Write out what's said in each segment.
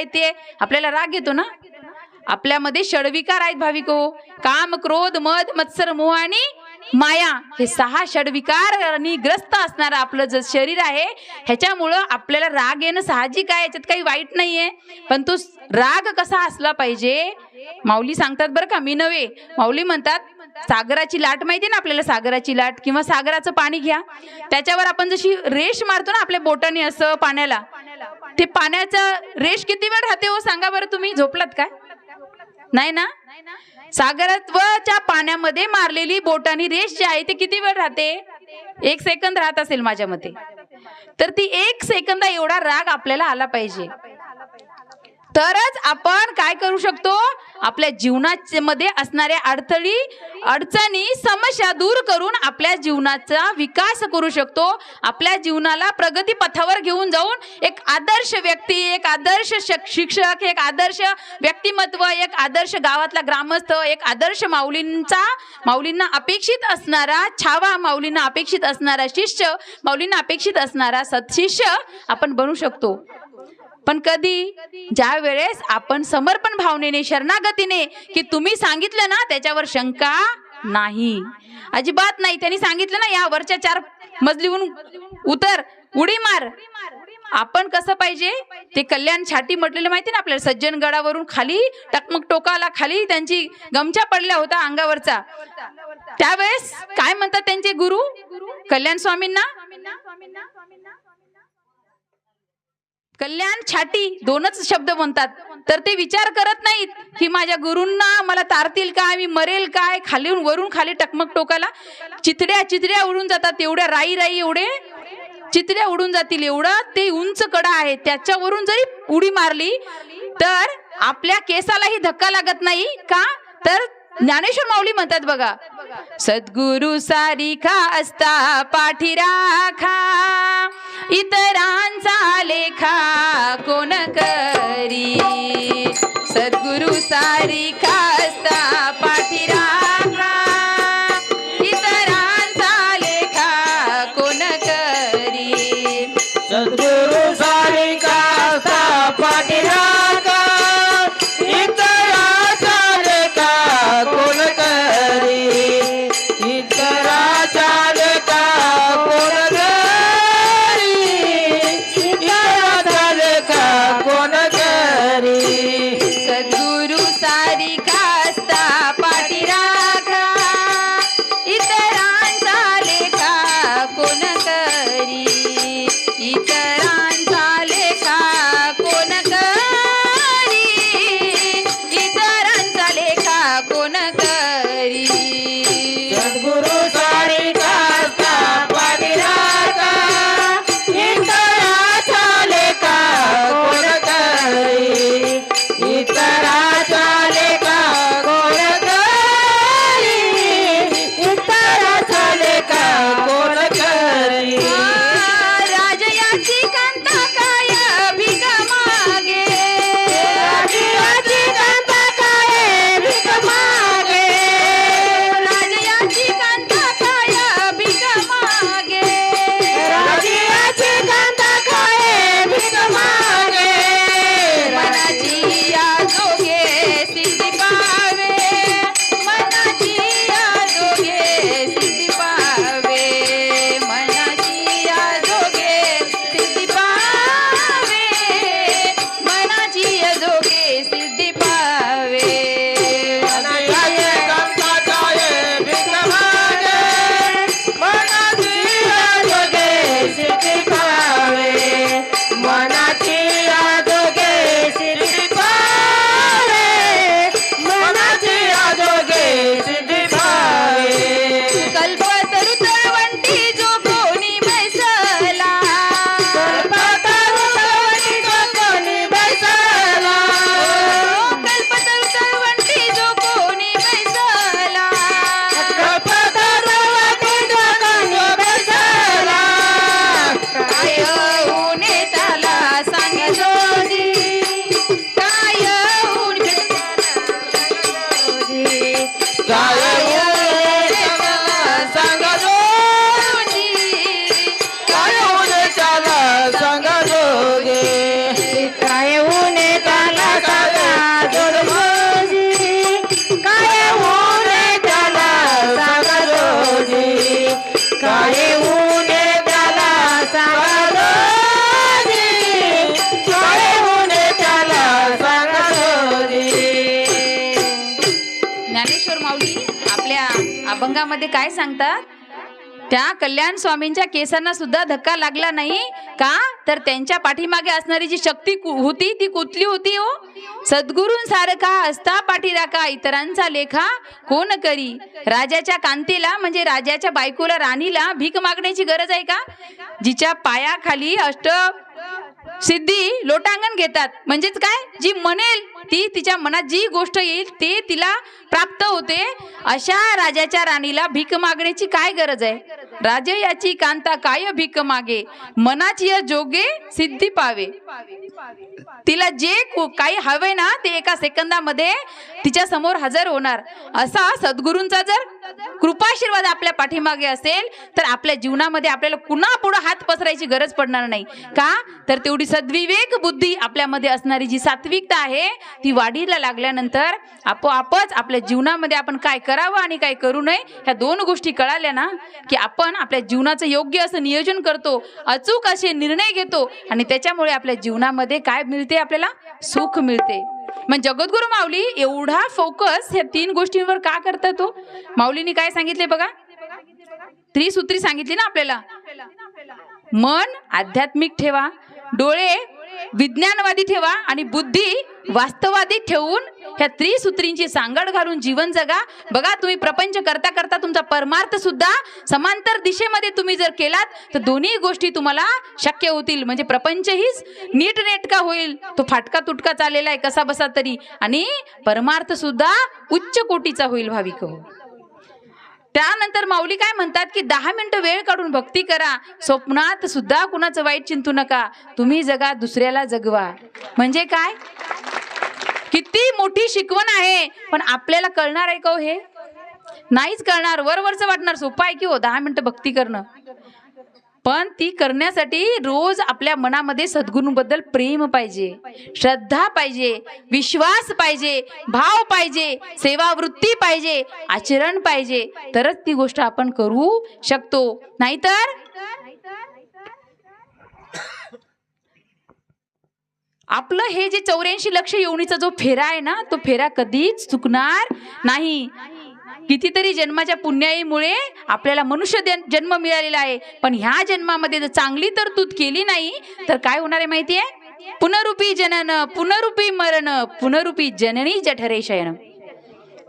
ते आपल्याला राग येतो ना. आपल्यामध्ये षडविकार आहेत भाविको. काम, क्रोध, मद, मत्सर, मोह आणि माया, हे 6 षडविकारांनी ग्रस्त असणारं आपलं जे शरीर आहे, ह्याच्यामुळं आपल्याला राग येणं साहजिक आहे, याच्यात काही वाईट नाहीये. पण तो राग कसा असला पाहिजे, माऊली सांगतात बरं का, मी नव्हे. माऊली म्हणतात सागराची लाट माहिती ना आपल्याला, सागराची लाट किंवा सागराचं पाणी घ्या, त्याच्यावर आपण जशी रेष मारतो ना आपल्या बोटाने असं पाण्याला, ते पाण्याचं रेष किती वेळ राहते हो सांगा बरं तुम्ही. झोपलात काय? नाही ना. सागराच्या पाण्यामध्ये मारलेली बोटानी रेष जी आहे ती किती वेळ राहते? 1 सेकंद राहत असेल माझ्या मते. तर ती 1 सेकंद एवढा राग आपल्याला आला पाहिजे, तरच आपण काय करू शकतो, आपल्या जीवनामध्ये असणाऱ्या अडचणी समस्या दूर करून आपल्या जीवनाचा विकास करू शकतो. आपल्या जीवनाला प्रगती पथावर घेऊन जाऊन एक आदर्श व्यक्ती, एक आदर्श शिक्षक, एक आदर्श व्यक्तिमत्व, एक आदर्श गावातला ग्रामस्थ, एक आदर्श माऊलींना अपेक्षित असणारा छावा, माऊलींना अपेक्षित असणारा शिष्य, माऊलींना अपेक्षित असणारा सत्शिष्य आपण बनू शकतो. पण कधी? ज्या वेळेस आपण समर्पण भावनेने, शरणागतीने, की तुम्ही सांगितलं ना त्याच्यावर शंका नाही, अजिबात नाही. त्यांनी सांगितलं ना या वरच्या 4 मजलीहून उतर, उडी मार. आपण कसं पाहिजे, ते कल्याण छाटी म्हटलेलं माहिती ना आपल्याला, सज्जनगडावरून खाली टकमक टोकाला खाली त्यांची गमछा पडल्या होता अंगावरचा. त्यावेळेस काय म्हणतात त्यांचे गुरु कल्याण स्वामींना? कल्याण छाटी, 2च शब्द म्हणतात. तर ते विचार करत नाहीत की माझ्या गुरूंना मला तारतील काय, मी मरेल काय. खालीहून वरून खाली टकमक टोकाला चितड्या उडून जातात, एवढ्या राई एवढे चितड्या उडून जातील, एवढं ते उंच कडा आहे. त्याच्यावरून जरी उडी मारली तर आपल्या केसालाही धक्का लागत नाही का. तर ज्ञानेश्वर माऊली म्हणतात बघा, सद्गुरु सारिखा असता पाठीराखा, इतरांचा लेखा कोण करी. सद्गुरु सारिखा असता पाठीराखा, इतरांचा लेखा कोण करी. सद्गुरु सारिखा असता पाठीराखा, इतरांचा लेखा कोण करी. इतरांचा लेखा कोण करी, इतरांचा लेखा कोण करी. सद्गुरु सारिखा असता अभंगामध्ये काय सांगतात, त्या कल्याण स्वामींच्या केसांना सुद्धा धक्का लागला नाही का, तर त्यांच्या पाठीमागे असणारी जी शक्ती होती ती कुठली होती हो? सद्गुरूंसारखा असता पाठीराखा, इतरांचा लेखा कोण करी. राजाच्या कांतीला म्हणजे राजाच्या बायकोला, राणीला भीक मागण्याची गरज आहे का? जिच्या पायाखाली अष्ट सिद्धी लोटांगण घेतात, म्हणजेच काय, जी म्हणेल ती, तिच्या मनात जी गोष्ट येईल ते तिला प्राप्त होते. अशा राजाच्या राणीला भीक मागण्याची काय गरज आहे? राजे याची कांता काय भीक मागे, मनाची जोगे सिद्धी पावे. तिला जे काही हवे ना ते एका सेकंदामध्ये तिच्या समोर हजर होणार. असा सद्गुरूंचा जर कृपाशीर्वाद आपल्या पाठीमागे असेल तर आपल्या जीवनामध्ये आपल्याला कुणा पुढे हात पसरायची गरज पडणार नाही. का तर तेवढी सद्विवेक बुद्धी आपल्यामध्ये असणारी जी सात्विकता आहे ती वाढीला लागल्यानंतर आपोआपच आपल्या जीवनामध्ये आपण काय करावं आणि काय करू नये ह्या दोन गोष्टी कळाल्या ना की आपण आपल्या जीवनाचं योग्य असं नियोजन करतो, अचूक असे निर्णय घेतो आणि त्याच्यामुळे आपल्या जीवनामध्ये काय मिळते, आपल्याला सुख मिळते. मग जगद्गुरु माऊली एवढा फोकस ह्या तीन गोष्टींवर का करतात हो? माऊलींनी काय सांगितले बघा, त्रिसूत्री सांगितली ना आपल्याला. मन आध्यात्मिक ठेवा, डोळे विज्ञानवादी ठेवा आणि बुद्धी वास्तववादी ठेवून ह्या त्रिसूत्रींची सांगड घालून जीवन जगा. बघा, तुम्ही प्रपंच करता करता तुमचा परमार्थ सुद्धा समांतर दिशेमध्ये तुम्ही जर केलात तर दोन्ही गोष्टी तुम्हाला शक्य होतील. म्हणजे प्रपंचही नीटनेटका होईल, तो फाटका तुटका चाललेला आहे कसा बसा तरी, आणि परमार्थ सुद्धा उच्च कोटीचा होईल भाविक हो. त्यानंतर माऊली काय म्हणतात की 10 मिनिटं वेळ काढून भक्ती करा, स्वप्नात सुद्धा कुणाचं वाईट चिंतू नका, तुम्ही जगा दुसऱ्याला जगवा. म्हणजे काय, किती मोठी शिकवण आहे, पण आपल्याला कळणार आहे का हो? हे नाहीच कळणार. वरवरचं वाटणार, सोपं आहे की हो 10 मिनिटं भक्ती करणं, पण ती करण्यासाठी रोज आपल्या मनामध्ये सद्गुरूंबद्दल प्रेम पाहिजे, श्रद्धा पाहिजे, विश्वास पाहिजे, भाव पाहिजे, सेवावृत्ती पाहिजे, आचरण पाहिजे, तरच ती गोष्ट आपण करू शकतो. नाहीतर आपलं हे जे 84 लक्ष योनीचा जो फेरा आहे ना, तो फेरा कधीच चुकणार नाही. कितीतरी जन्माच्या पुण्याईमुळे आपल्याला मनुष्य जन्म मिळालेला आहे, पण ह्या जन्मामध्ये जर चांगली तरतूद केली नाही तर काय होणार आहे माहितीये? पुनरुपी जनन, पुनरुपी मरण, पुनरुपी जननी जठरे शयन.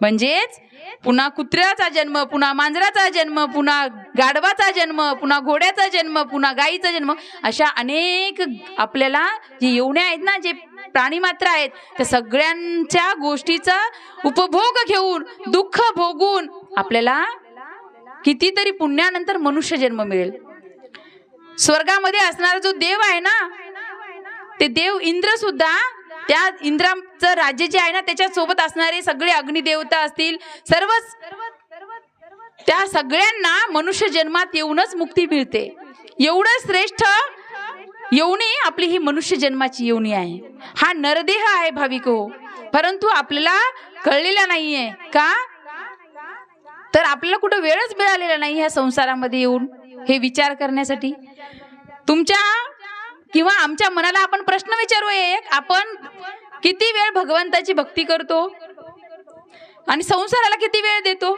म्हणजेच पुन्हा कुत्र्याचा जन्म, पुन्हा मांजराचा जन्म, पुन्हा गाढवाचा जन्म, पुन्हा घोड्याचा जन्म, पुन्हा गायीचा जन्म, अशा अनेक आपल्याला जे योन्या आहेत ना, जे प्राणी मात्र आहेत, त्या सगळ्यांच्या गोष्टीचा उपभोग घेऊन दुःख भोगून आपल्याला कितीतरी पुण्यानंतर मनुष्य जन्म मिळेल. स्वर्गामध्ये असणारा जो देव आहे ना, ते देव इंद्र सुद्धा, त्या इंद्राचं राज्य जे आहे ना त्याच्या सोबत असणारे सगळे अग्निदेवता असतील, सर्वच त्या सगळ्यांना मनुष्य जन्मात येऊनच मुक्ती मिळते. एवढं श्रेष्ठ योनी आपली ही मनुष्य जन्माची योनी आहे. हा नरदेह आहे भाविक हो, परंतु आपल्याला कळलेला नाहीये. का तर आपल्याला कुठं वेळच मिळालेला नाही ह्या संसारामध्ये येऊन हे विचार करण्यासाठी. तुमच्या किंवा आमच्या मनाला आपण प्रश्न विचारू, एक आपण किती वेळ भगवंताची भक्ती करतो आणि संसाराला किती वेळ देतो?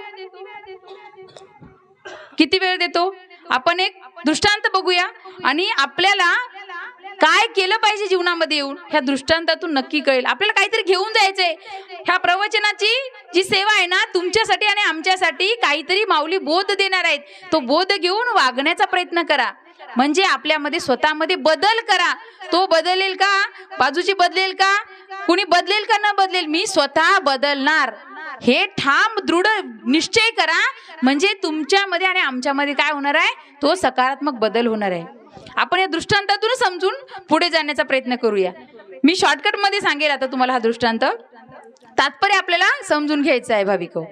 किती वेळ देतो? आपण एक दृष्टांत बघूया आणि आपल्याला काय केलं पाहिजे जीवनामध्ये येऊन ह्या दृष्टांतातून नक्की कळेल. आपल्याला काहीतरी घेऊन जायचंय. ह्या प्रवचनाची जी सेवा आहे ना, तुमच्यासाठी आणि आमच्यासाठी काहीतरी माऊली बोध देणार आहेत. तो बोध घेऊन वागण्याचा प्रयत्न करा, म्हणजे आपल्यामध्ये स्वतःमध्ये बदल करा. तो बदलेल का? बाजूची बदलेल का? कुणी बदलेल का न बदलेल? मी स्वतः बदलणार, हे ठाम दृढ निश्चय करा. म्हणजे तुमच्यामध्ये आणि आमच्यामध्ये काय होणार आहे? तो सकारात्मक बदल होणार आहे. आपण या दृष्टांतातून समजून पुढे जाण्याचा प्रयत्न करूया. मी शॉर्टकट मध्ये सांगेल आता तुम्हाला हा दृष्टांत. तात्पर्य आपल्याला समजून घ्यायचं आहे भाविको.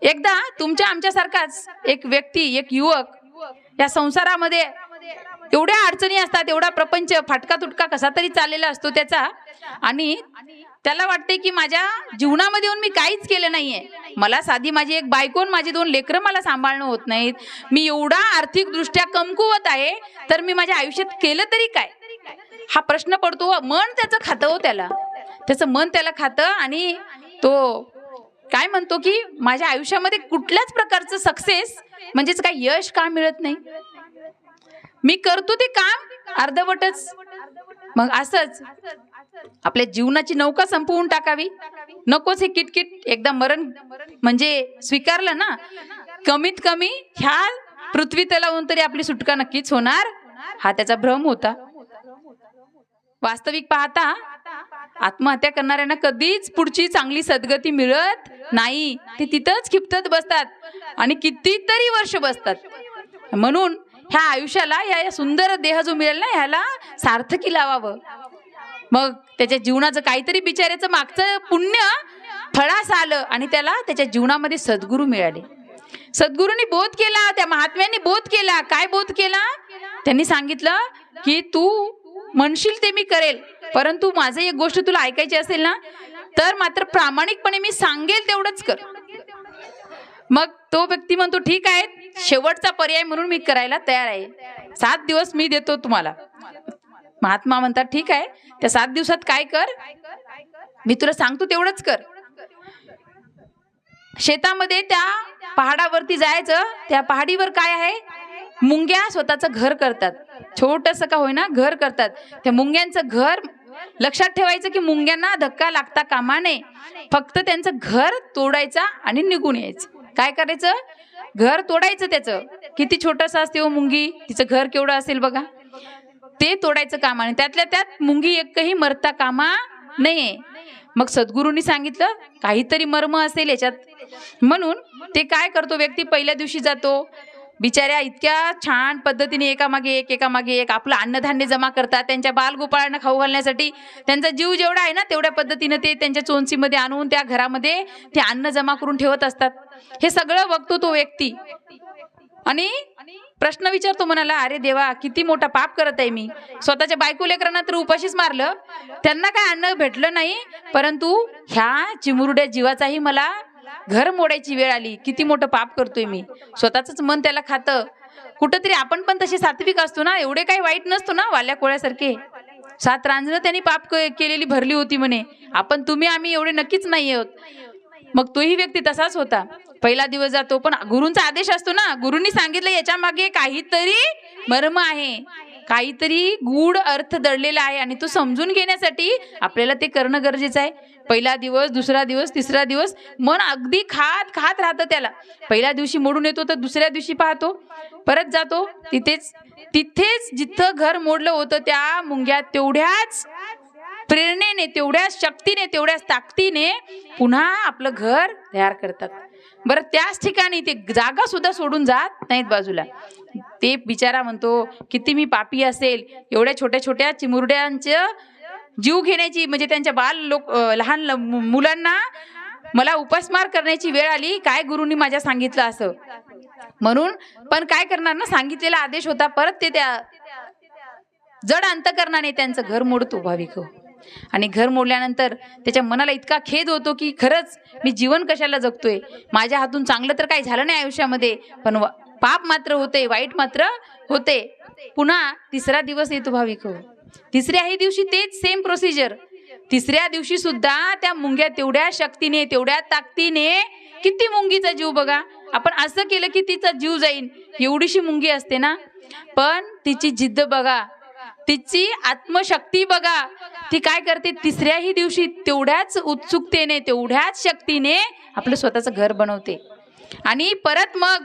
एकदा तुमच्या आमच्यासारखाच एक व्यक्ती, एक युवक या संसारामध्ये एवढ्या अडचणी असतात, एवढा प्रपंच फाटका तुटका कसा तरी चाललेला असतो त्याचा, आणि त्याला वाटते की माझ्या जीवनामध्ये येऊन मी काहीच केलं नाहीये. मला साधी माझी एक बायको आणि माझी 2 लेकरं मला सांभाळणं होत नाहीत. मी एवढा आर्थिक दृष्ट्या कमकुवत आहे, तर मी माझ्या आयुष्यात केलं तरी काय? हा प्रश्न पडतो. मन त्याचं खातं हो, त्याचं मन त्याला खातं आणि तो काय म्हणतो की माझ्या आयुष्यामध्ये कुठल्याच प्रकारचं सक्सेस म्हणजेच काय यश का मिळत नाही, मी करतो ते काम अर्धवटच. मग असंच आपल्या जीवनाची नौका संपवून टाकावी, नकोच हे किटकिट. एकदा मरण म्हणजे स्वीकारलं ना, कमीत कमी ह्या पृथ्वी तलावून तरी आपली सुटका नक्कीच होणार, हा त्याचा भ्रम होता. वास्तविक पाहता आत्महत्या करणाऱ्यांना कधीच पुढची चांगली सद्गती मिळत नाही, ते तिथंच खिपतत बसतात आणि कितीतरी वर्ष बसतात. म्हणून ह्या आयुष्याला, या सुंदर देह जो मिळेल ना, ह्याला सार्थकी लावावं. मग त्याच्या जीवनाचं काहीतरी बिचाऱ्याचं मागचं पुण्य फळास आलं आणि त्याला त्याच्या जीवनामध्ये सद्गुरू मिळाले. सद्गुरूंनी बोध केला, त्या महात्म्यांनी बोध केला. काय बोध केला? त्यांनी सांगितलं की तू म्हणशील ते मी करेल, परंतु माझं एक गोष्ट तुला ऐकायची असेल ना, तर मात्र प्रामाणिकपणे मी सांगेल तेवढंच कर. मग तो व्यक्ती म्हणतो ठीक आहे, शेवटचा पर्याय म्हणून मी करायला तयार आहे, 7 दिवस मी देतो तुम्हाला. महात्मा म्हणतात ठीक आहे, त्या 7 दिवसात काय कर, मी तुला सांगतो तेवढंच कर. शेतामध्ये त्या पहाडावरती जायचं. त्या पहाडीवर काय आहे, मुंग्या स्वतःचं घर करतात, छोटंसं का होईना घर करतात. त्या मुंग्यांचं घर लक्षात ठेवायचं की मुंग्यांना धक्का लागता कामा नये, फक्त त्यांचं घर तोडायचं आणि निघून यायचं. काय करायचं, घर तोडायचं. त्याचं किती छोटंसं असते हो मुंगी, तिचं घर केवढं असेल बघा, ते तोडायचं काम. आणि त्यातल्या त्यात मुंगी एकही मरता कामा नये. मग सद्गुरूंनी सांगितलं काहीतरी मर्म असेल याच्यात. म्हणून ते काय करतो व्यक्ती, पहिल्या दिवशी जातो, बिचाऱ्या इतक्या छान पद्धतीने एकामागे एक आपलं अन्नधान्य जमा करतात. त्यांच्या बालगोपाळांना खाऊ घालण्यासाठी त्यांचा जीव जेवढा आहे ना, तेवढ्या पद्धतीने ते त्यांच्या चोंचीमध्ये आणून त्या घरामध्ये ते अन्न जमा करून ठेवत असतात. हे सगळं बघतो तो व्यक्ती आणि प्रश्न विचारतो मनाला, अरे देवा, किती मोठा पाप करत आहे मी. स्वतःच्या बायको लेकरांना तर उपाशीच मारलं, त्यांना काय अन्न भेटलं नाही, परंतु ह्या चिमुरड्या जीवाचाही मला घर मोडायची वेळ आली. किती मोठं पाप करतोय मी. स्वतःच मन त्याला खातं. कुठंतरी आपण पण तसे सात्विक असतो ना, एवढे काही वाईट नसतो ना, वाल्या कोळ्यासारखे. 7 रांजणं त्यांनी पाप केलेली भरली होती म्हणे. आपण तुम्ही आम्ही एवढे नक्कीच नाही आहोत. मग तोही व्यक्ती तसाच होता. पहिला दिवस जातो, पण गुरूंचा आदेश असतो ना, गुरूंनी सांगितलं याच्या मागे काहीतरी मर्म आहे, काहीतरी गूढ अर्थ दडलेला आहे आणि तो समजून घेण्यासाठी आपल्याला ते करणं गरजेचं आहे. पहिला दिवस, दुसरा दिवस, तिसरा दिवस मन अगदी खात राहतं त्याला. पहिल्या दिवशी मोडून येतो तर दुसऱ्या दिवशी पाहतो, परत जातो तिथेच जिथं घर मोडलं होतं त्या मुंग्या तेवढ्याच प्रेरणेने, तेवढ्याच शक्तीने, तेवढ्याच ताकदीने पुन्हा आपलं घर तयार करतात. बरं, त्याच ठिकाणी ते जागा सुद्धा सोडून जात नाहीत बाजूला. ते बिचारा म्हणतो किती मी पापी असेल, एवढ्या छोट्या छोट्या चिमुरड्यांचं जीव घेण्याची, म्हणजे त्यांच्या लहान मुलांना मला उपासमार करण्याची वेळ आली. काय गुरुंनी माझ्या सांगितलं असं. म्हणून पण काय करणार ना, सांगितलेला आदेश होता. परत ते त्या जड अंतकरणाने त्यांचं घर मोडतो भाविक. आणि घर मोडल्यानंतर त्याच्या मनाला इतका खेद होतो की खरंच मी जीवन कशाला जगतोय, माझ्या हातून चांगलं तर काही झालं नाही आयुष्यामध्ये, पण पाप मात्र होते, वाईट मात्र होते. पुन्हा 3रा दिवस येतो भाविक. 3ऱ्याही दिवशी तेच सेम प्रोसिजर. 3ऱ्या दिवशी सुद्धा त्या मुंग्या तेवढ्या शक्तीने, तेवढ्या ताकदीने, किती मुंगीचा जीव बघा. आपण असं केलं की तिचा जीव जाईल, एवढीशी मुंगी असते ना, पण तिची जिद्द बघा, तिची आत्मशक्ती बघा. ती काय करते, 3ऱ्याही दिवशी तेवढ्याच उत्सुकतेने, तेवढ्याच शक्तीने आपलं स्वतःचं घर बनवते. आणि परत मग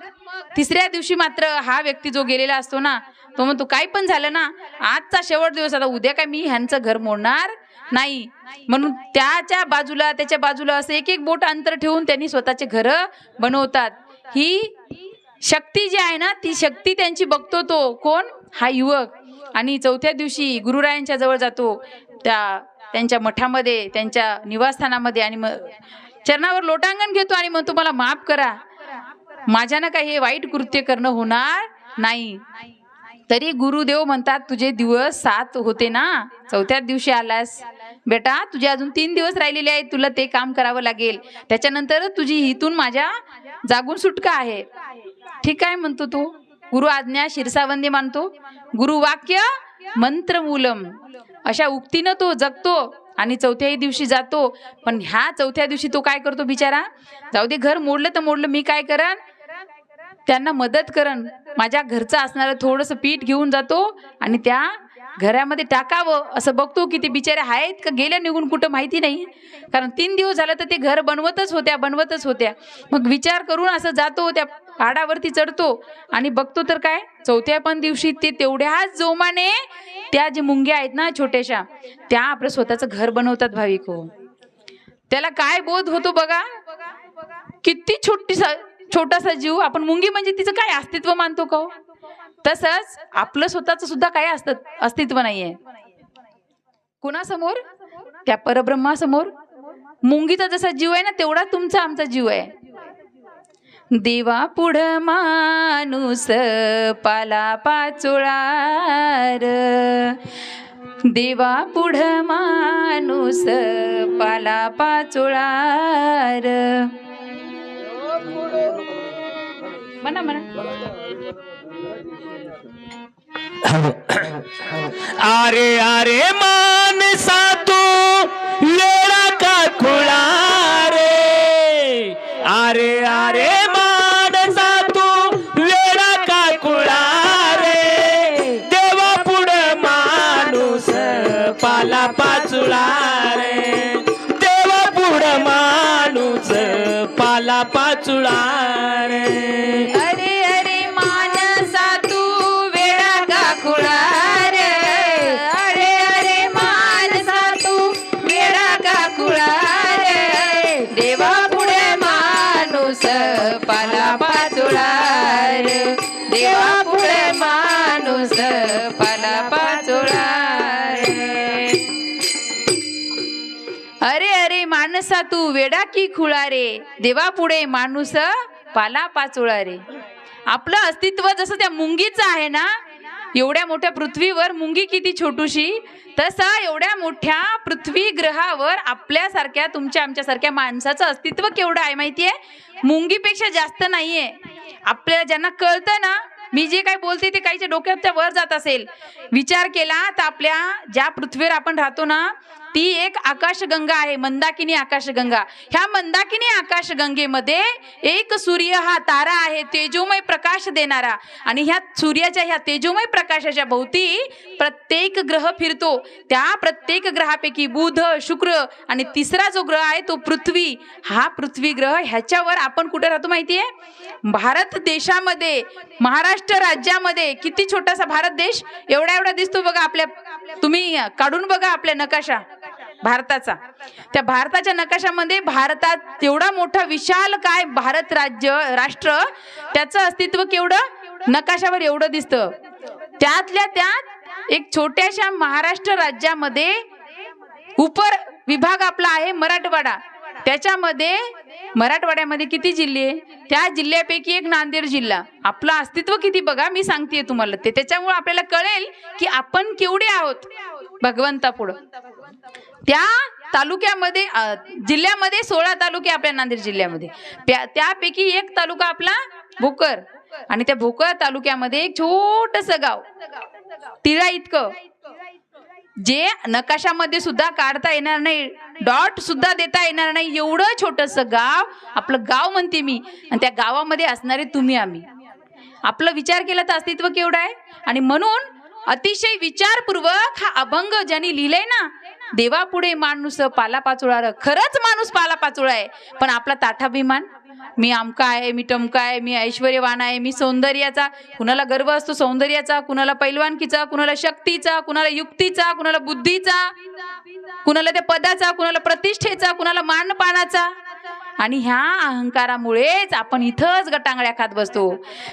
3ऱ्या दिवशी मात्र हा व्यक्ती जो गेलेला असतो ना, तो म्हणतो काही पण झालं ना, आजचा शेवट दिवस, आता उद्या काय मी ह्यांचं घर मोडणार नाही. म्हणून त्याच्या बाजूला असं एक बोट अंतर ठेवून त्यांनी स्वतःचे घर बनवतात. ही शक्ती जी आहे ना, ती शक्ती त्यांची बघतो तो कोण, हा युवक. आणि 4थ्या दिवशी गुरुरायांच्या जवळ जातो, त्यांच्या मठामध्ये, त्यांच्या निवासस्थानामध्ये, आणि चरणावर लोटांगण घेतो आणि म्हणतो मला माफ करा, माझ्यानं काही हे वाईट कृत्य करणं होणार नाही. तरी गुरुदेव म्हणतात तुझे दिवस 7 होते ना, 4थ्या दिवशी आलास बेटा, तुझे अजून 3 दिवस राहिलेले आहेत, तुला ते काम करावं लागेल, त्याच्यानंतर तुझी हितून माझ्या जागून सुटका आहे. ठीक आहे म्हणतो तो. गुरु आज्ञा शिरसावंदी मानतो. गुरु वाक्य मंत्रमूलम, अशा उक्तीनं तो जगतो आणि चौथ्याही दिवशी जातो. पण ह्या चौथ्या दिवशी तो काय करतो बिचारा, जाऊ दे घर मोडलं तर मोडलं, मी काय करन त्यांना मदत करन. माझ्या घरचं असणारं थोडंसं पीठ घेऊन जातो आणि त्या घरामध्ये टाकावं. असं बघतो की ते बिचारे आहेत का गेल्या निघून कुठं माहिती नाही, कारण 3 दिवस झालं तर ते घर बनवतच होत्या. मग विचार करून असं जातो, त्या पाडावरती चढतो आणि बघतो तर काय, चौथ्या पण दिवशी ते तेवढ्याच जोमाने त्या जे मुंग्या आहेत ना छोट्याशा, त्या आपलं स्वतःचं घर बनवतात भाविक हो. त्याला काय बोध होतो बघा, किती छोटासा जीव. आपण मुंगी म्हणजे तिचं काय अस्तित्व मानतो का? तसंच आपलं स्वतःच सुद्धा काय अस्तित्व नाहीये. कुणासमोर? त्या परब्रह्मासमोर. मुंगीचा जसा जीव आहे ना, तेवढा तुमचा आमचा जीव आहे. देवा पुढं माणूस पाला पाचोळार, देवा पुढं माणूस पाला पाचोळार. म्हणा अरे अरे मानसा तू वेडा का खुळा रे, अरे अरे मानसा तू वेडा का खुळा रे, देवा पुढं माणूस पाला पाचुळा रे, देवा पुढं माणूस पाला पाचुळा रे. पाला पाचोळार, देवा पुढे माणूस पाला पाचोळार. अरे अरे माणसा तू वेडा की खुळा रे, देवा पुढे माणूस पाला पाचोळा रे. आपलं अस्तित्व जसं त्या मुंगीचं आहे ना, एवढ्या मोठ्या पृथ्वीवर मुंगी किती छोटूशी, तसं एवढ्या मोठ्या पृथ्वी ग्रहावर आपल्यासारख्या तुमच्या आमच्यासारख्या माणसाचं अस्तित्व केवढं आहे माहितीये? मुंगीपेक्षा जास्त नाहीये. आपल्याला ज्यांना कळतं ना, मी जे काही बोलते ते काहीच्या डोक्याच्या वर जात असेल, विचार केला तर आपल्या ज्या पृथ्वीवर आपण राहतो ना, ती एक आकाशगंगा आहे, मंदाकिनी आकाशगंगा. ह्या मंदाकिनी आकाशगंगेमध्ये एक सूर्य हा तारा आहे, तेजोमय प्रकाश देणारा. आणि ह्या सूर्याच्या ह्या तेजोमय प्रकाशाच्या भोवती प्रत्येक ग्रह फिरतो. त्या प्रत्येक ग्रहापैकी बुध, शुक्र आणि तिसरा जो ग्रह आहे तो पृथ्वी. हा पृथ्वी ग्रह, ह्याच्यावर आपण कुठे राहतो माहितीये? भारत देशामध्ये, महाराष्ट्र राज्यामध्ये. किती छोटासा भारत देश, एवढा दिसतो बघा. आपल्या तुम्ही काढून बघा आपल्या नकाशा भारताचा. त्या भारताच्या नकाशामध्ये भारतात एवढा मोठा विशाल काय भारत राष्ट्र, त्याचं अस्तित्व केवढं नकाशावर एवढं दिसतं. त्यातल्या त्यात एक छोट्याशा महाराष्ट्र राज्यामध्ये उपर विभाग आपला आहे मराठवाडा. त्याच्यामध्ये मराठवाड्यामध्ये किती जिल्हे? त्या जिल्ह्यापैकी एक नांदेड जिल्हा. आपलं अस्तित्व किती बघा, मी सांगतेय तुम्हाला ते. त्याच्यामुळे आपल्याला कळेल की आपण केवढे आहोत भगवंतापुढं. त्या तालुक्यामध्ये, जिल्ह्यामध्ये 16 तालुके आपल्या नांदेड जिल्ह्यामध्ये. त्यापैकी एक तालुका आपला भोकर. आणि त्या भोकर तालुक्यामध्ये एक छोटंसं गाव, तिळा इतकं, जे नकाशामध्ये सुद्धा काढता येणार नाही, डॉट सुद्धा देता येणार नाही, एवढं छोटंसं गाव आपलं गाव म्हणते मी. आणि त्या गावामध्ये असणारे तुम्ही आम्ही. आपलं विचार केला तर अस्तित्व केवढं आहे. आणि म्हणून अतिशय विचारपूर्वक हा अभंग ज्यांनी लिहिलंय ना, देवा पुढे माणूस पाला पाचोळार. खरंच माणूस पाला पाचोळा आहे, पण आपला ताठाभिमान, मी आमका आहे, मी टमका आहे, मी ऐश्वर्यवान आहे, मी सौंदर्याचा. कुणाला गर्व असतो सौंदर्याचा, कुणाला पैलवानकीचा, कुणाला शक्तीचा, कुणाला युक्तीचा, कुणाला बुद्धीचा, कुणाला त्या पदाचा, कुणाला प्रतिष्ठेचा, कुणाला मानपानाचा. आणि ह्या अहंकारामुळेच आपण इथंच गटांगळ्या खात बसतो.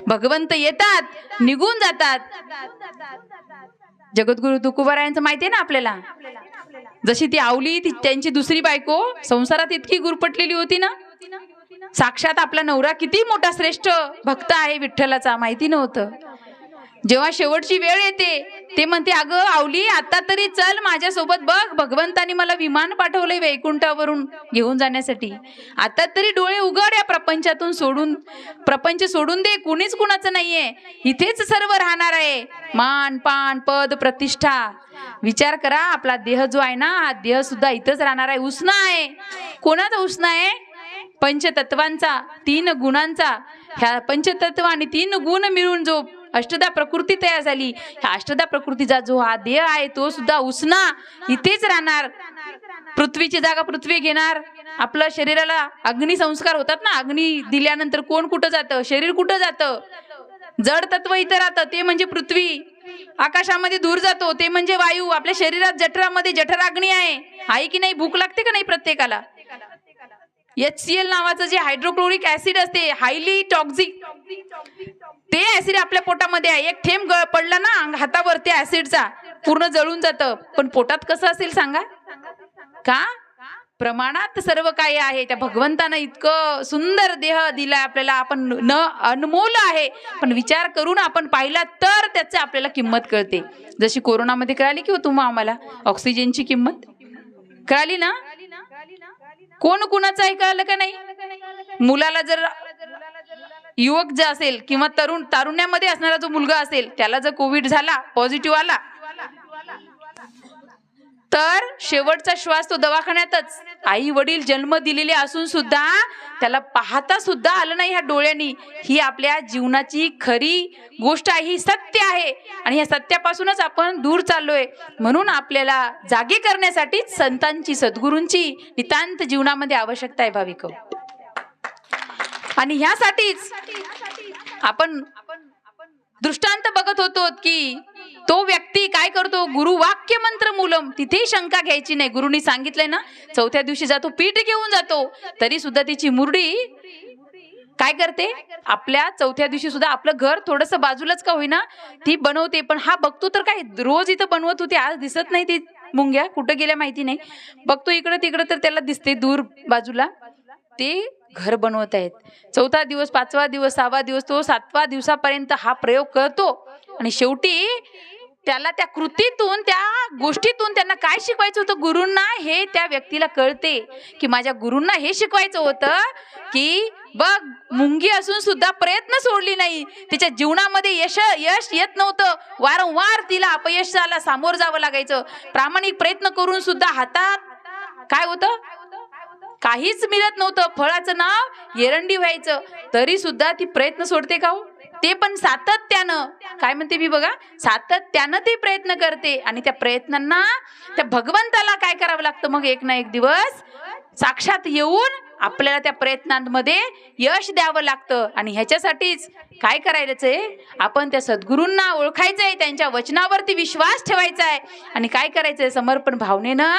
भगवंत येतात, निघून जातात. जगद्गुरु तुकोबारायांचं माहितीये ना आपल्याला, जशी ती आवली, ती त्यांची दुसरी बायको संसारात इतकी गुरपटलेली होती ना, साक्षात आपला नवरा किती मोठा श्रेष्ठ भक्त आहे विठ्ठलाचा माहिती नव्हतं. जेव्हा शेवटची वेळ येते ते म्हणते, अगं आवली आता तरी चल माझ्यासोबत, बघ भगवंतानी मला विमान पाठवलंय वैकुंठावरून घेऊन जाण्यासाठी. आता तरी डोळे उघड, या प्रपंचातून सोडून, प्रपंच सोडून दे, कुणीच कुणाचं नाहीये, इथेच सर्व राहणार आहे, मान पान पद प्रतिष्ठा. विचार करा, आपला देह जो आहे ना, हा देह सुद्धा इथंच राहणार आहे. उष्ण आहे. कोणाचा उष्ण आहे? पंचतत्वांचा, 3 गुणांचा. ह्या पंचतत्व आणि 3 गुण मिळून जो अष्टदा प्रकृती तयार झाली, ह्या अष्टदा प्रकृतीचा जो हा देह आहे तो सुद्धा उष्णा इथेच राहणार. पृथ्वीची जागा पृथ्वी घेणार. आपल्या शरीराला अग्नी संस्कार होतात ना, अग्नी दिल्यानंतर कोण कुठं जातं, शरीर कुठं जातं? जड तत्व इथं राहतं, ते म्हणजे पृथ्वी. आकाशामध्ये दूर जातो, ते म्हणजे वायू. आपल्या शरीरात जठरामध्ये जठराग्नी आहे की नाही? भूक लागते का नाही प्रत्येकाला? HCl नावाचं जे हायड्रोक्लोरिक ऍसिड असते, हायली टॉक्सिक, ते ऍसिड आपल्या पोटामध्ये आहे. एक थेंब पडला ना हातावर त्या ऍसिडचा, पूर्ण जळून जातं. पण पोटात कसं असेल सांगा? का? प्रमाणात सर्व काही आहे. त्या भगवंतानं इतकं सुंदर देह दिलाय आपल्याला, आपण न अनमोल आहे. पण विचार करून आपण पाहिला तर त्याची आपल्याला किंमत कळते. जशी कोरोनामध्ये कळाली की तुम्हाला, आम्हाला ऑक्सिजनची किंमत कळाली ना? कोण कुणाचं आहे कळलं का नाही? मुलाला जर, युवक जे असेल किंवा तारुण्यामध्ये असणारा जो मुलगा असेल, त्याला जर कोविड झाला, पॉझिटिव्ह आला, तर शेवटचा श्वास तो दवाखान्यातच. आई वडील जन्म दिलेले असून सुद्धा त्याला पाहता सुद्धा आलं नाही ह्या डोळ्यांनी. ही आपल्या जीवनाची खरी गोष्ट आहे, ही सत्य आहे. आणि ह्या सत्यापासूनच आपण दूर चाललोय. म्हणून आपल्याला जागे करण्यासाठी संतांची, सद्गुरूंची नितांत जीवनामध्ये आवश्यकता आहे भाविक. आणि ह्यासाठीच आपण दृष्टांत बघत होतो की तो व्यक्ती काय करतो, गुरु वाक्य मंत्र मूलम, तिथेही शंका घ्यायची नाही. गुरुनी सांगितलंय ना, 4थ्या दिवशी जातो, पीठ घेऊन जातो, तरी सुद्धा तिची मुरडी काय करते, आपल्या 4थ्या दिवशी सुद्धा आपलं घर थोडंसं बाजूलाच का होईना ती बनवते. पण हा बघतो तर काय, रोज इथं बनवत होती, आज दिसत नाही ती मुंग्या, कुठं गेल्या माहिती नाही. बघतो इकडं तिकडं तर त्याला दिसते दूर बाजूला, ते घर बनवत आहेत. 4था दिवस, 5वा दिवस, 6वा दिवस, तो 7व्या दिवसापर्यंत हा प्रयोग करतो. आणि शेवटी त्याला त्या कृतीतून, त्या गोष्टीतून त्यांना काय शिकवायचं होतं गुरूंना, हे त्या व्यक्तीला कळते की माझ्या गुरूंना हे शिकवायचं होतं की बघ, मुंगी असून सुद्धा प्रयत्न सोडली नाही. तिच्या जीवनामध्ये यश येत नव्हतं, वारंवार तिला अपयशाला सामोरं जावं लागायचं. प्रामाणिक प्रयत्न करून सुद्धा हातात काय होतं, काहीच मिळत नव्हतं. फळाचं नाव एरंडी व्हायचं, तरी सुद्धा ती प्रयत्न सोडते का हो? ते पण सातत्यानं, काय म्हणते मी बघा, सातत्यानं ती प्रयत्न करते. आणि त्या प्रयत्नांना त्या भगवंताला काय करावं लागतं, मग एक ना एक दिवस साक्षात येऊन आपल्याला त्या प्रयत्नांमध्ये यश द्यावं लागतं. आणि ह्याच्यासाठीच काय करायचं आहे, आपण त्या सद्गुरूंना ओळखायचंय, त्यांच्या वचनावरती विश्वास ठेवायचा आहे. आणि काय करायचंय, समर्पण भावनेनं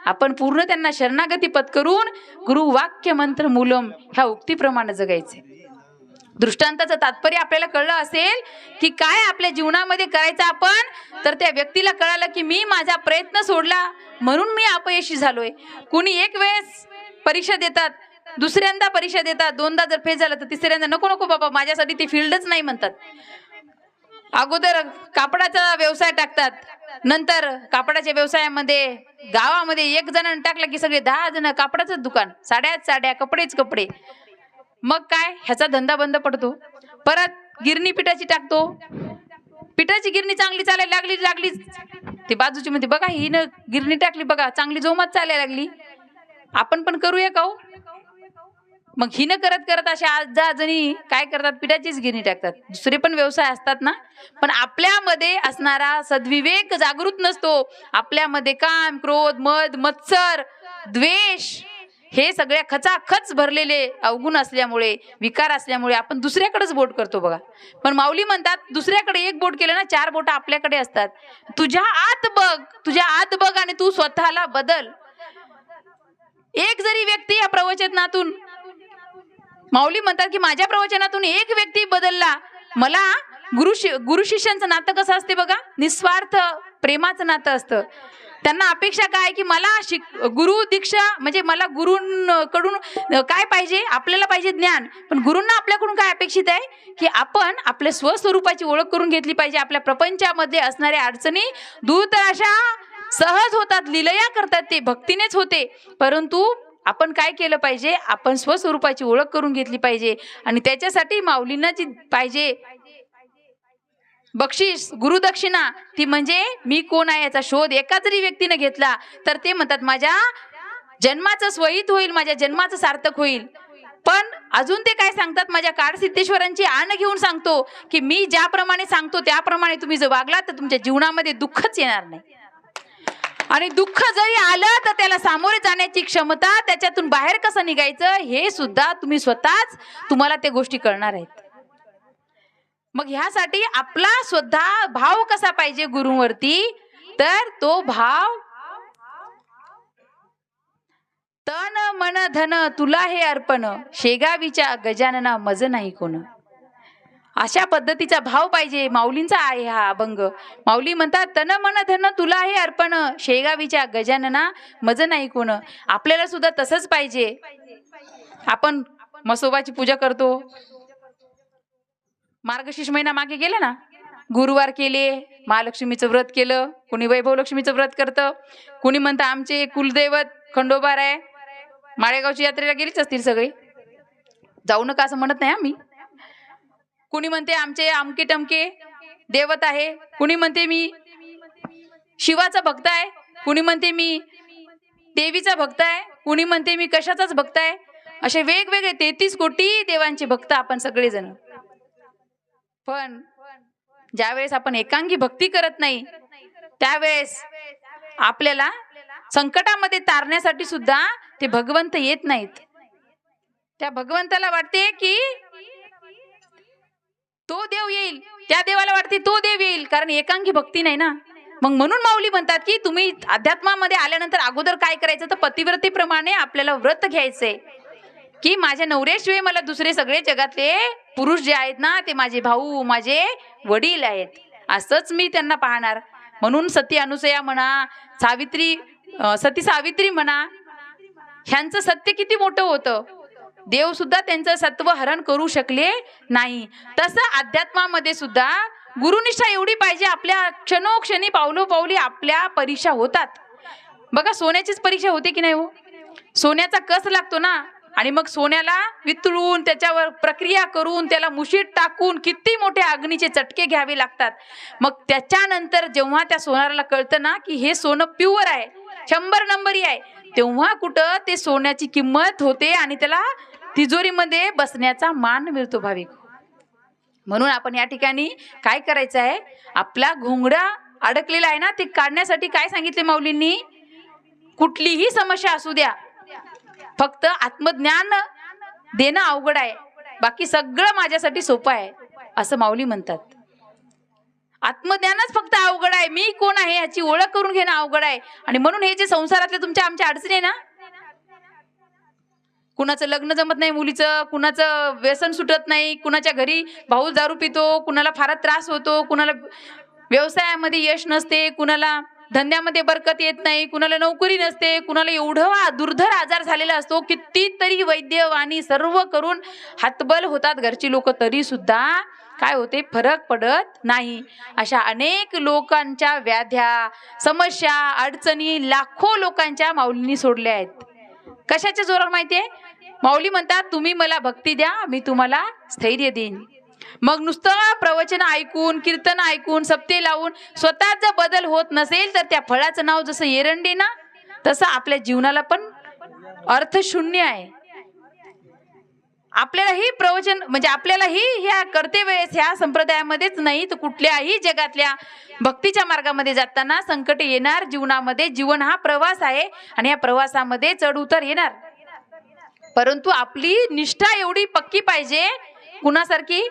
आपण पूर्ण त्यांना शरणागती पत्करून गुरु वाक्य मंत्र मूलम ह्या उक्तीप्रमाणे जगायचे. दृष्टांताचं तात्पर्य आपल्याला कळलं असेल की काय आपल्या जीवनामध्ये करायचं आपण, तर त्या व्यक्तीला कळालं की मी माझा प्रयत्न सोडला म्हणून मी अपयशी झालोय. कुणी एक वेळेस परीक्षा देतात, दुसऱ्यांदा परीक्षा देतात, 2दा जर फेल झालं तर तिसऱ्यांदा नको नको बाबा, माझ्यासाठी ती फील्डच नाही म्हणतात. अगोदर कापडाचा व्यवसाय टाकतात, नंतर कापडाच्या व्यवसायामध्ये गावामध्ये 1 जणांनी टाकलं की सगळे 10 जण कापडाचं दुकान, साड्या, कपडेच कपडे. मग काय, ह्याचा धंदा बंद पडतो. परत गिरणी पिठाची टाकतो, पिठाची गिरणी चांगली चालायला लागली, ते बाजूची मध्ये बघा हिनं गिरणी टाकली, बघा चांगली जोमात चालायला लागली, आपण पण करूया का हो? मग हिनं करत करत अशा 8-10 जणी काय करतात, पिठाचीच गिरणी टाकतात. दुसरे पण व्यवसाय असतात ना, पण आपल्यामध्ये असणारा सद्विवेक जागृत नसतो. आपल्यामध्ये काम, क्रोध, मद, मत्सर, द्वेष हे सगळ्या खचाखच भरलेले अवगुण असल्यामुळे, विकार असल्यामुळे आपण दुसऱ्याकडेच बोट करतो बघा. पण माऊली म्हणतात, दुसऱ्याकडे 1 बोट केलं ना, 4 बोट आपल्याकडे असतात. तुझ्या आत बघ आणि तू स्वतःला बदल. एक जरी व्यक्ती या प्रवचनातून, माऊली म्हणतात की माझ्या प्रवचनातून एक व्यक्ती बदलला, मला गुरु शिष्यांचं नातं कसं असते बघा, निस्वार्थ प्रेमाचं नातं असतं. त्यांना अपेक्षा काय की मला गुरु दीक्षा म्हणजे मला गुरूंकडून काय पाहिजे, आपल्याला पाहिजे ज्ञान, पण गुरूंना आपल्याकडून काय अपेक्षित आहे की आपण आपल्या स्वस्वरूपाची ओळख करून घेतली पाहिजे. आपल्या प्रपंचामध्ये असणाऱ्या अडचणी दूर तर अशा सहज होतात, लीलया करतात, ते भक्तीनेच होते. परंतु आपण काय केलं पाहिजे, आपण स्वस्वरूपाची ओळख करून घेतली पाहिजे. आणि त्याच्यासाठी माऊलींना जी पाहिजे बक्षीस, गुरुदक्षिणा, ती म्हणजे मी कोण आहे याचा शोध एका जरी व्यक्तीने घेतला तर ते म्हणतात माझ्या जन्माचं स्वहित होईल, माझ्या जन्माचं सार्थक होईल. पण अजून ते काय सांगतात, माझ्या काळसिद्धेश्वरांची आण घेऊन सांगतो की मी ज्याप्रमाणे सांगतो त्याप्रमाणे तुम्ही जर वागलात तर तुमच्या जीवनामध्ये दुःखच येणार नाही. आणि दुःख जरी आलं तर त्याला सामोरे जाण्याची क्षमता, त्याच्यातून बाहेर कसं निघायचं हे सुद्धा तुम्ही स्वतःच, तुम्हाला त्या गोष्टी कळणार आहेत. मग ह्यासाठी आपला स्वतः भाव कसा पाहिजे गुरुवरती, तर तो भाव तन मन धन तुला हे अर्पण, शेगावीच्या गजानना मज नाही कोण. अशा पद्धतीचा भाव पाहिजे. माऊलींचा आहे हा अभंग. माऊली म्हणतात तन मन धन तुला हे अर्पण, शेगावीच्या गजानना मज नाही कोण. आपल्याला सुद्धा तसंच पाहिजे. आपण मसोबाची पूजा करतो, मार्गशीर्ष महिना मागे गेला ना, गुरुवार केले, महालक्ष्मीचं व्रत केलं, कुणी वैभव लक्ष्मीचं व्रत करतं, कुणी म्हणतं आमचे कुलदैवत खंडोबार आहे. माळेगावची यात्रेला गेलीच असतील सगळे, जाऊ नका असं म्हणत नाही आम्ही. कुणी म्हणते आमचे आमके टमके देवत आहे, कुणी म्हणते मी शिवाचा भक्त आहे, कुणी म्हणते मी देवीचा भक्त आहे, कुणी म्हणते मी कशाचाच भक्त आहे. असे वेगवेगळे 33 कोटी देवांचे भक्त आपण सगळेजण. पण ज्यावेळेस आपण एकांगी भक्ती करत नाही त्यावेळेस आपल्याला संकटामध्ये तारण्यासाठी सुद्धा ते भगवंत येत नाहीत. त्या भगवंताला वाटते की तो देव येईल, त्या देवाला वाटते तो देव येईल, कारण एकांगी भक्ती नाही ना. मग म्हणून माऊली म्हणतात की तुम्ही अध्यात्मामध्ये आल्यानंतर अगोदर काय करायचं, तर पतिव्रतेप्रमाणे आपल्याला व्रत घ्यायचंय की माझ्या नवऱ्याशिवाय मला दुसरे सगळे जगातले पुरुष जे आहेत ना ते माझे भाऊ, माझे वडील आहेत, असंच मी त्यांना पाहणार. म्हणून सती अनुसया म्हणा, सती सावित्री म्हणा, ह्यांचं सत्य किती मोठं होतं, देव सुद्धा त्यांचं सत्व हरण करू शकले नाही. तसं अध्यात्मामध्ये सुद्धा गुरुनिष्ठा एवढी पाहिजे. आपल्या क्षणोक्षणी पावलोपावली आपल्या परीक्षा होतात. बघा सोन्याचीच परीक्षा होते की नाही हो, सोन्याचा कस लागतो ना, आणि मग सोन्याला वितळून त्याच्यावर प्रक्रिया करून त्याला मुशीत टाकून किती मोठे अग्नीचे चटके घ्यावे लागतात. मग त्याच्यानंतर जेव्हा त्या सोनाराला कळतं ना की हे सोनं प्युअर आहे, 100 नंबरी आहे, तेव्हा कुठं ते सोन्याची किंमत होते आणि त्याला तिजोरीमध्ये बसण्याचा मान मिळतो भाविक. म्हणून आपण या ठिकाणी काय करायचं आहे, आपला घोंगडा अडकलेला आहे ना ते काढण्यासाठी काय सांगितले माऊलींनी, कुठलीही समस्या असू द्या, फक्त आत्मज्ञान देणं अवघड आहे, बाकी सगळं माझ्यासाठी सोपं आहे असं माऊली म्हणतात. आत्मज्ञानच फक्त अवघड आहे, मी कोण आहे याची ओळख करून घेणं अवघड आहे. आणि म्हणून हे जे संसारातले तुमच्या आमच्या अडचणी आहे ना, कुणाचं लग्न जमत नाही मुलीचं, कुणाचं व्यसन सुटत नाही, कुणाच्या घरी भाऊ दारू पितो, कुणाला फार त्रास होतो, कुणाला व्यवसायामध्ये यश नसते, कुणाला धंद्यामध्ये बरकत येत नाही, कुणाला नोकरी नसते, कुणाला एवढा दुर्धर आजार झालेला असतो, कितीतरी वैद्यवाणी सर्व करून हातबल होतात घरची लोक, तरी सुद्धा काय होते, फरक पडत नाही. अशा अनेक लोकांच्या व्याध्या, समस्या, अडचणी लाखो लोकांच्या माऊलींनी सोडल्या आहेत. कशाच्या जोरावर माहितीये, माऊली म्हणतात तुम्ही मला भक्ती द्या, मी तुम्हाला स्थैर्य देईन. मग नुसतं प्रवचन ऐकून, कीर्तन ऐकून, सप्ते लावून स्वतःच जर बदल होत नसेल तर त्या फळाचं नाव जसं एरंडी ना, तसं आपल्या जीवनाला पण अर्थ शून्य आहे. आपल्यालाही प्रवचन म्हणजे आपल्यालाही ह्या करते वेळेस ह्या संप्रदायामध्येच नाही तर कुठल्याही जगातल्या भक्तीच्या मार्गामध्ये जाताना संकट येणार जीवनामध्ये. जीवन हा प्रवास आहे आणि या प्रवासामध्ये चढ उतार येणार, परंतु आपली निष्ठा एवढी पक्की पाहिजे. कुणासारखी,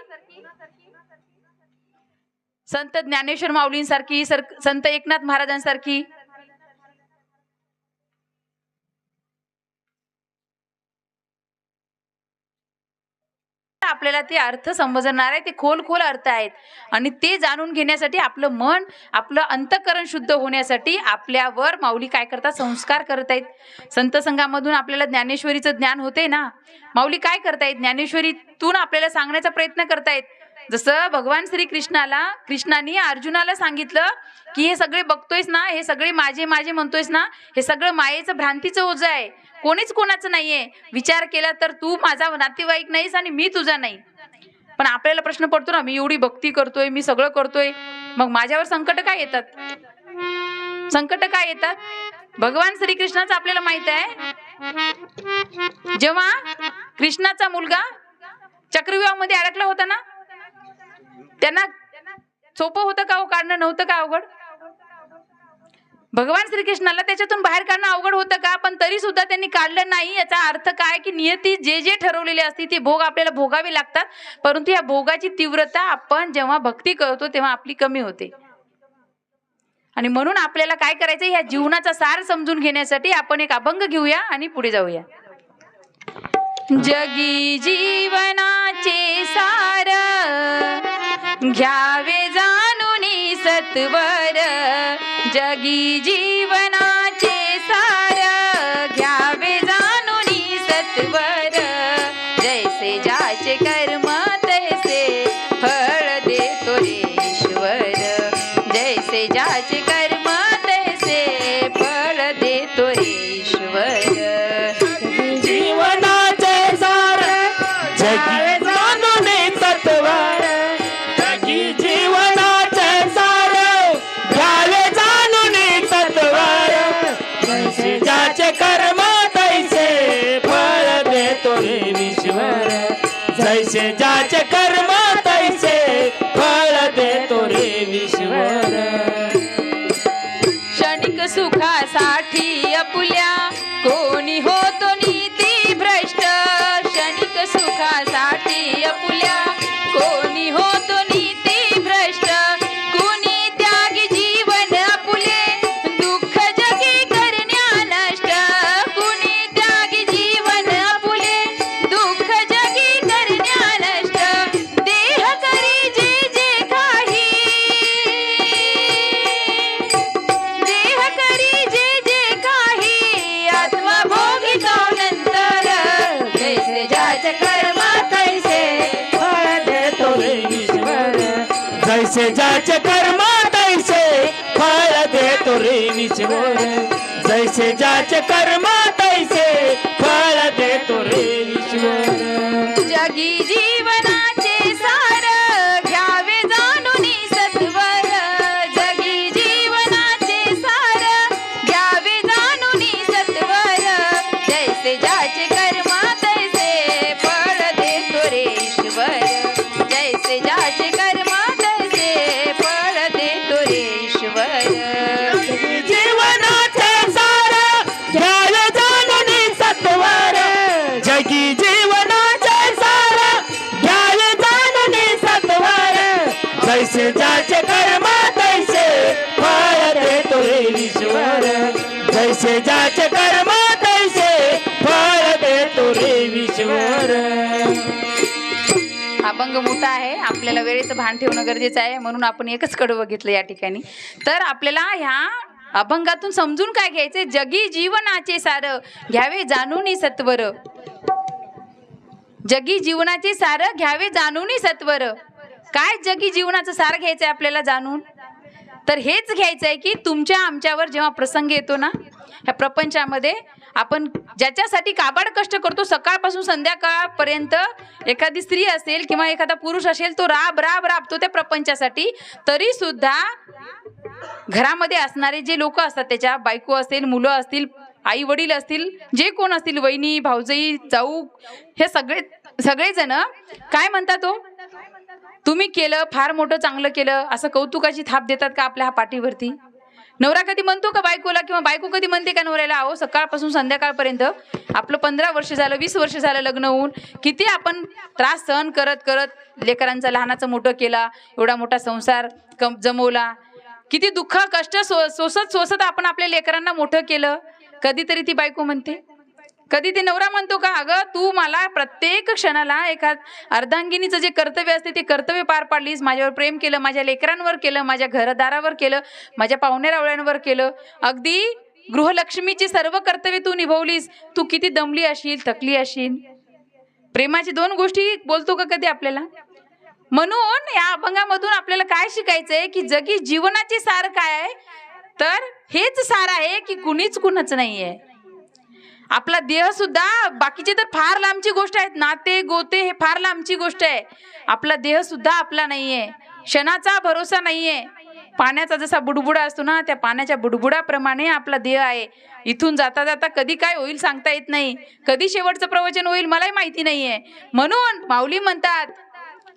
संत ज्ञानेश्वर माऊलींसारखी, संत एकनाथ महाराजांसारखी. आपल्याला ते अर्थ समजणार आहे, ते खोल अर्थ आहेत. आणि ते जाणून घेण्यासाठी आपलं मन, आपलं अंतःकरण शुद्ध होण्यासाठी आपल्यावर माऊली काय करतात, संस्कार करत आहेत. संत संघामधून आपल्याला ज्ञानेश्वरीचं ज्ञान होते ना. माऊली काय करतायत, ज्ञानेश्वरीतून आपल्याला सांगण्याचा प्रयत्न करतायत. जसं भगवान श्री कृष्णाने अर्जुनाला सांगितलं की हे सगळे बघतोयस ना, हे सगळे माझे माझे म्हणतोयस ना, हे सगळं मायेचं भ्रांतीचं ओझं आहे, कोणीच कोणाचं नाहीये. विचार केला तर तू माझा नातेवाईक नाहीस आणि मी तुझा नाही. पण आपल्याला प्रश्न पडतो ना, मी एवढी भक्ती करतोय, मी सगळं करतोय, मग माझ्यावर संकट काय येतात, संकट काय येतात. भगवान श्रीकृष्णाचं आपल्याला माहित आहे, जेव्हा कृष्णाचा मुलगा चक्रव्यूहामध्ये अडकला होता ना, त्यांना सोपं होतं का हो काढणं, नव्हतं का अवघड. भगवान श्रीकृष्णाला त्याच्यातून बाहेर काढणं अवघड होतं का, पण तरी सुद्धा त्यांनी काढलं नाही. याचा अर्थ काय की नियती जे जे ठरवलेले असते ते भोग आपल्याला भोगावे लागतात, परंतु या भोगाची तीव्रता आपण जेव्हा भक्ती करतो तेव्हा आपली कमी होते. आणि म्हणून आपल्याला काय करायचं, ह्या जीवनाचा सार समजून घेण्यासाठी आपण एक अभंग घेऊया आणि पुढे जाऊया. जगी जीवनाचे सार घ्यावे जाणूनी सत्वर, जगी जीवनाचे सार घ्यावे जाणूनी सत्वर, जैसे ज्याचे कर्म तैसे फळ देतो रे ईश्वर, जैसे ज्याचे कर्म तैसे फळ देतो रे ईश्वर. जीवनाचे सार जगी जाणूनी सत्वर, जगी जीवनाचे सार घ्यावे जाणूनी सत्वर, जैसे ज्याचे कर्म तैसे फळ देतो रे ईश्वर, जैसे ज्याचे कर्म तैसे फळ देतो रे ईश्वर. क्षणिक सुखासाठी आपुल्या कोणी होतो नीती भ्रष्ट, क्षणिक सुखासाठी आपुल्या कोणी होतो नीती भ्रष्ट, कुणी त्यागी जीवन आपुले दुःख जगी करण्या नष्ट, कुणी त्यागी जीवन आपुले दुःख जगी करण्या नष्ट, देह करी जे जे काही, देह करी जे जे काही, आत्मा भोगितो नंतर, जैसे ज्याचे कर्म तैसे फळ देतो रे ईश्वर, जैसे ज्याचे कर्म तैसे फळ देतो रे ईश्वर, जैसे ज्याचे कर्म तैसे फळ देतो रे ईश्वर. जगी जीवनाचे सार घ्यावे जाणूनी सत्वर, जगी जीवनाचे सार घ्यावे जाणूनी सत्वर, जैसे ज्याचे कर्म तैसे फळ देतो रे ईश्वर, जैसे ज्याचे कर्म तैसे फळ देतो रे ईश्वर. जीवनाचे सार घ्यावे जाणूनी सत्वर, जगी जीवनाचे सार घ्यावे जाणूनी सत्वर, जैसे ज्याचे कर्म तैसे फळ देतो रे ईश्वर, जैसे ज्याचे कर्म तैसे फळ देतो रे ईश्वर. अभंग मोठा आहे, आपल्याला वेळेचं भान ठेवणं गरजेचं आहे, म्हणून आपण एकच कडवं घेतलं या ठिकाणी. तर आपल्याला ह्या अभंगातून समजून काय घ्यायचंय, जगी जीवनाचे सार घ्यावे जाणूनी सत्वर, जगी जीवनाचे सार घ्यावे जाणूनी सत्वर. काय जगी जीवनाचं सार घ्यायचंय आपल्याला जाणून, तर हेच घ्यायचंय की तुमच्या आमच्यावर जेव्हा प्रसंग येतो ना, ह्या प्रपंचामध्ये आपण ज्याच्यासाठी काबाड कष्ट करतो, सकाळपासून संध्याकाळपर्यंत एखादी स्त्री असेल किंवा एखादा पुरुष असेल, तो राबतो त्या प्रपंचासाठी, तरी सुद्धा घरामध्ये असणारे जे लोक असतात, त्याच्या बायको असेल, मुलं असतील, आई वडील असतील, जे कोण असतील, वहिनी भाऊजाई जाऊ, हे सगळेजण काय म्हणतात, हो तुम्ही केलं, फार मोठं चांगलं केलं, असं कौतुकाची थाप देतात का आपल्या पाठीवरती. नवरा कधी म्हणतो का बायकोला, किंवा बायको कधी म्हणते का नवऱ्याला, अहो सकाळपासून संध्याकाळपर्यंत आपलं 15 वर्ष झालं, 20 वर्ष झालं लग्न होऊन, किती आपण त्रास सहन करत करत लेकरांचा लहानाचं मोठं केला, एवढा मोठा संसार जमवला, किती दुःख कष्ट सोसत आपण आपल्या लेकरांना मोठं केलं. कधीतरी ती बायको म्हणते कधी ते नवरा म्हणतो का, अगं तू मला प्रत्येक क्षणाला एका अर्धांगिनीचं जे कर्तव्य असते ते कर्तव्य पार पाडलीस, माझ्यावर प्रेम केलं, माझ्या लेकरांवर केलं, माझ्या घरदारावर केलं, माझ्या पाहुण्यारावळ्यांवर केलं, अगदी गृहलक्ष्मीची सर्व कर्तव्य तू निभवलीस. तू किती दमली असशील, थकली असशील. प्रेमाची 2 गोष्टी बोलतो का कधी आपल्याला? म्हणून या अभंगामधून आपल्याला काय शिकायचंय की जगी जीवनाचे सार काय आहे, तर हेच सार आहे की कुणीच कुणाच नाहीये. आपला देह सुद्धा, बाकीचे तर फार लांबची गोष्ट आहेत, नाते गोते हे फार लांबची गोष्ट आहे. आपला देह सुद्धा आपला नाहीये, क्षणाचा भरोसा नाहीये. पाण्याचा जसा बुडबुडा असतो ना, त्या पाण्याच्या बुडबुडाप्रमाणे आपला देह आहे. इथून जाता जाता कधी काय होईल सांगता येत नाही, कधी शेवटचं प्रवचन होईल मलाही माहिती नाहीये. म्हणून माऊली म्हणतात,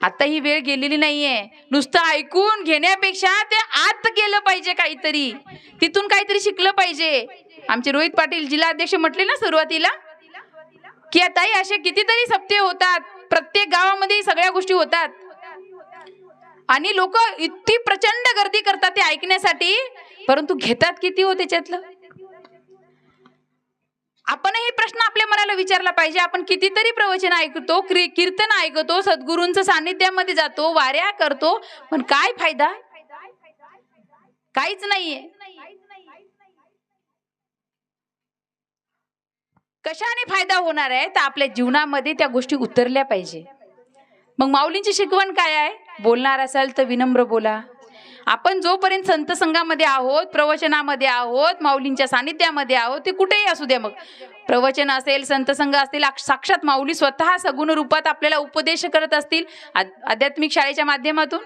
आता ही वेळ गेलेली नाहीये. नुसतं ऐकून घेण्यापेक्षा ते आत गेलं पाहिजे, काहीतरी तिथून काहीतरी शिकलं पाहिजे. आमचे रोहित पाटील जिल्हाध्यक्ष म्हटले ना सुरुवातीला, की आता असे कितीतरी सप्ते होतात, प्रत्येक गावामध्ये सगळ्या गोष्टी होतात आणि लोक इतकी प्रचंड गर्दी करतात ते ऐकण्यासाठी, परंतु घेतात किती हो त्याच्यातलं? आपण हे प्रश्न आपल्या मनाला विचारला पाहिजे. आपण कितीतरी प्रवचन ऐकतो, कीर्तन ऐकतो, सद्गुरूंचं सानिध्यामध्ये जातो, वाऱ्या करतो, पण काय फायदा? काहीच नाहीये. कशाने फायदा होणार आहे? तर आपल्या जीवनामध्ये त्या गोष्टी उतरल्या पाहिजे. मग माऊलींची शिकवण काय आहे? बोलणार असाल तर विनम्र बोला. आपण जोपर्यंत संत संघामध्ये आहोत, प्रवचनामध्ये आहोत, माऊलींच्या सानिध्यामध्ये आहोत, ते कुठेही असू द्या, मग प्रवचन असेल, संत संघ असतील, साक्षात माऊली स्वतः सगुण रूपात आपल्याला उपदेश करत असतील आध्यात्मिक शाळेच्या माध्यमातून,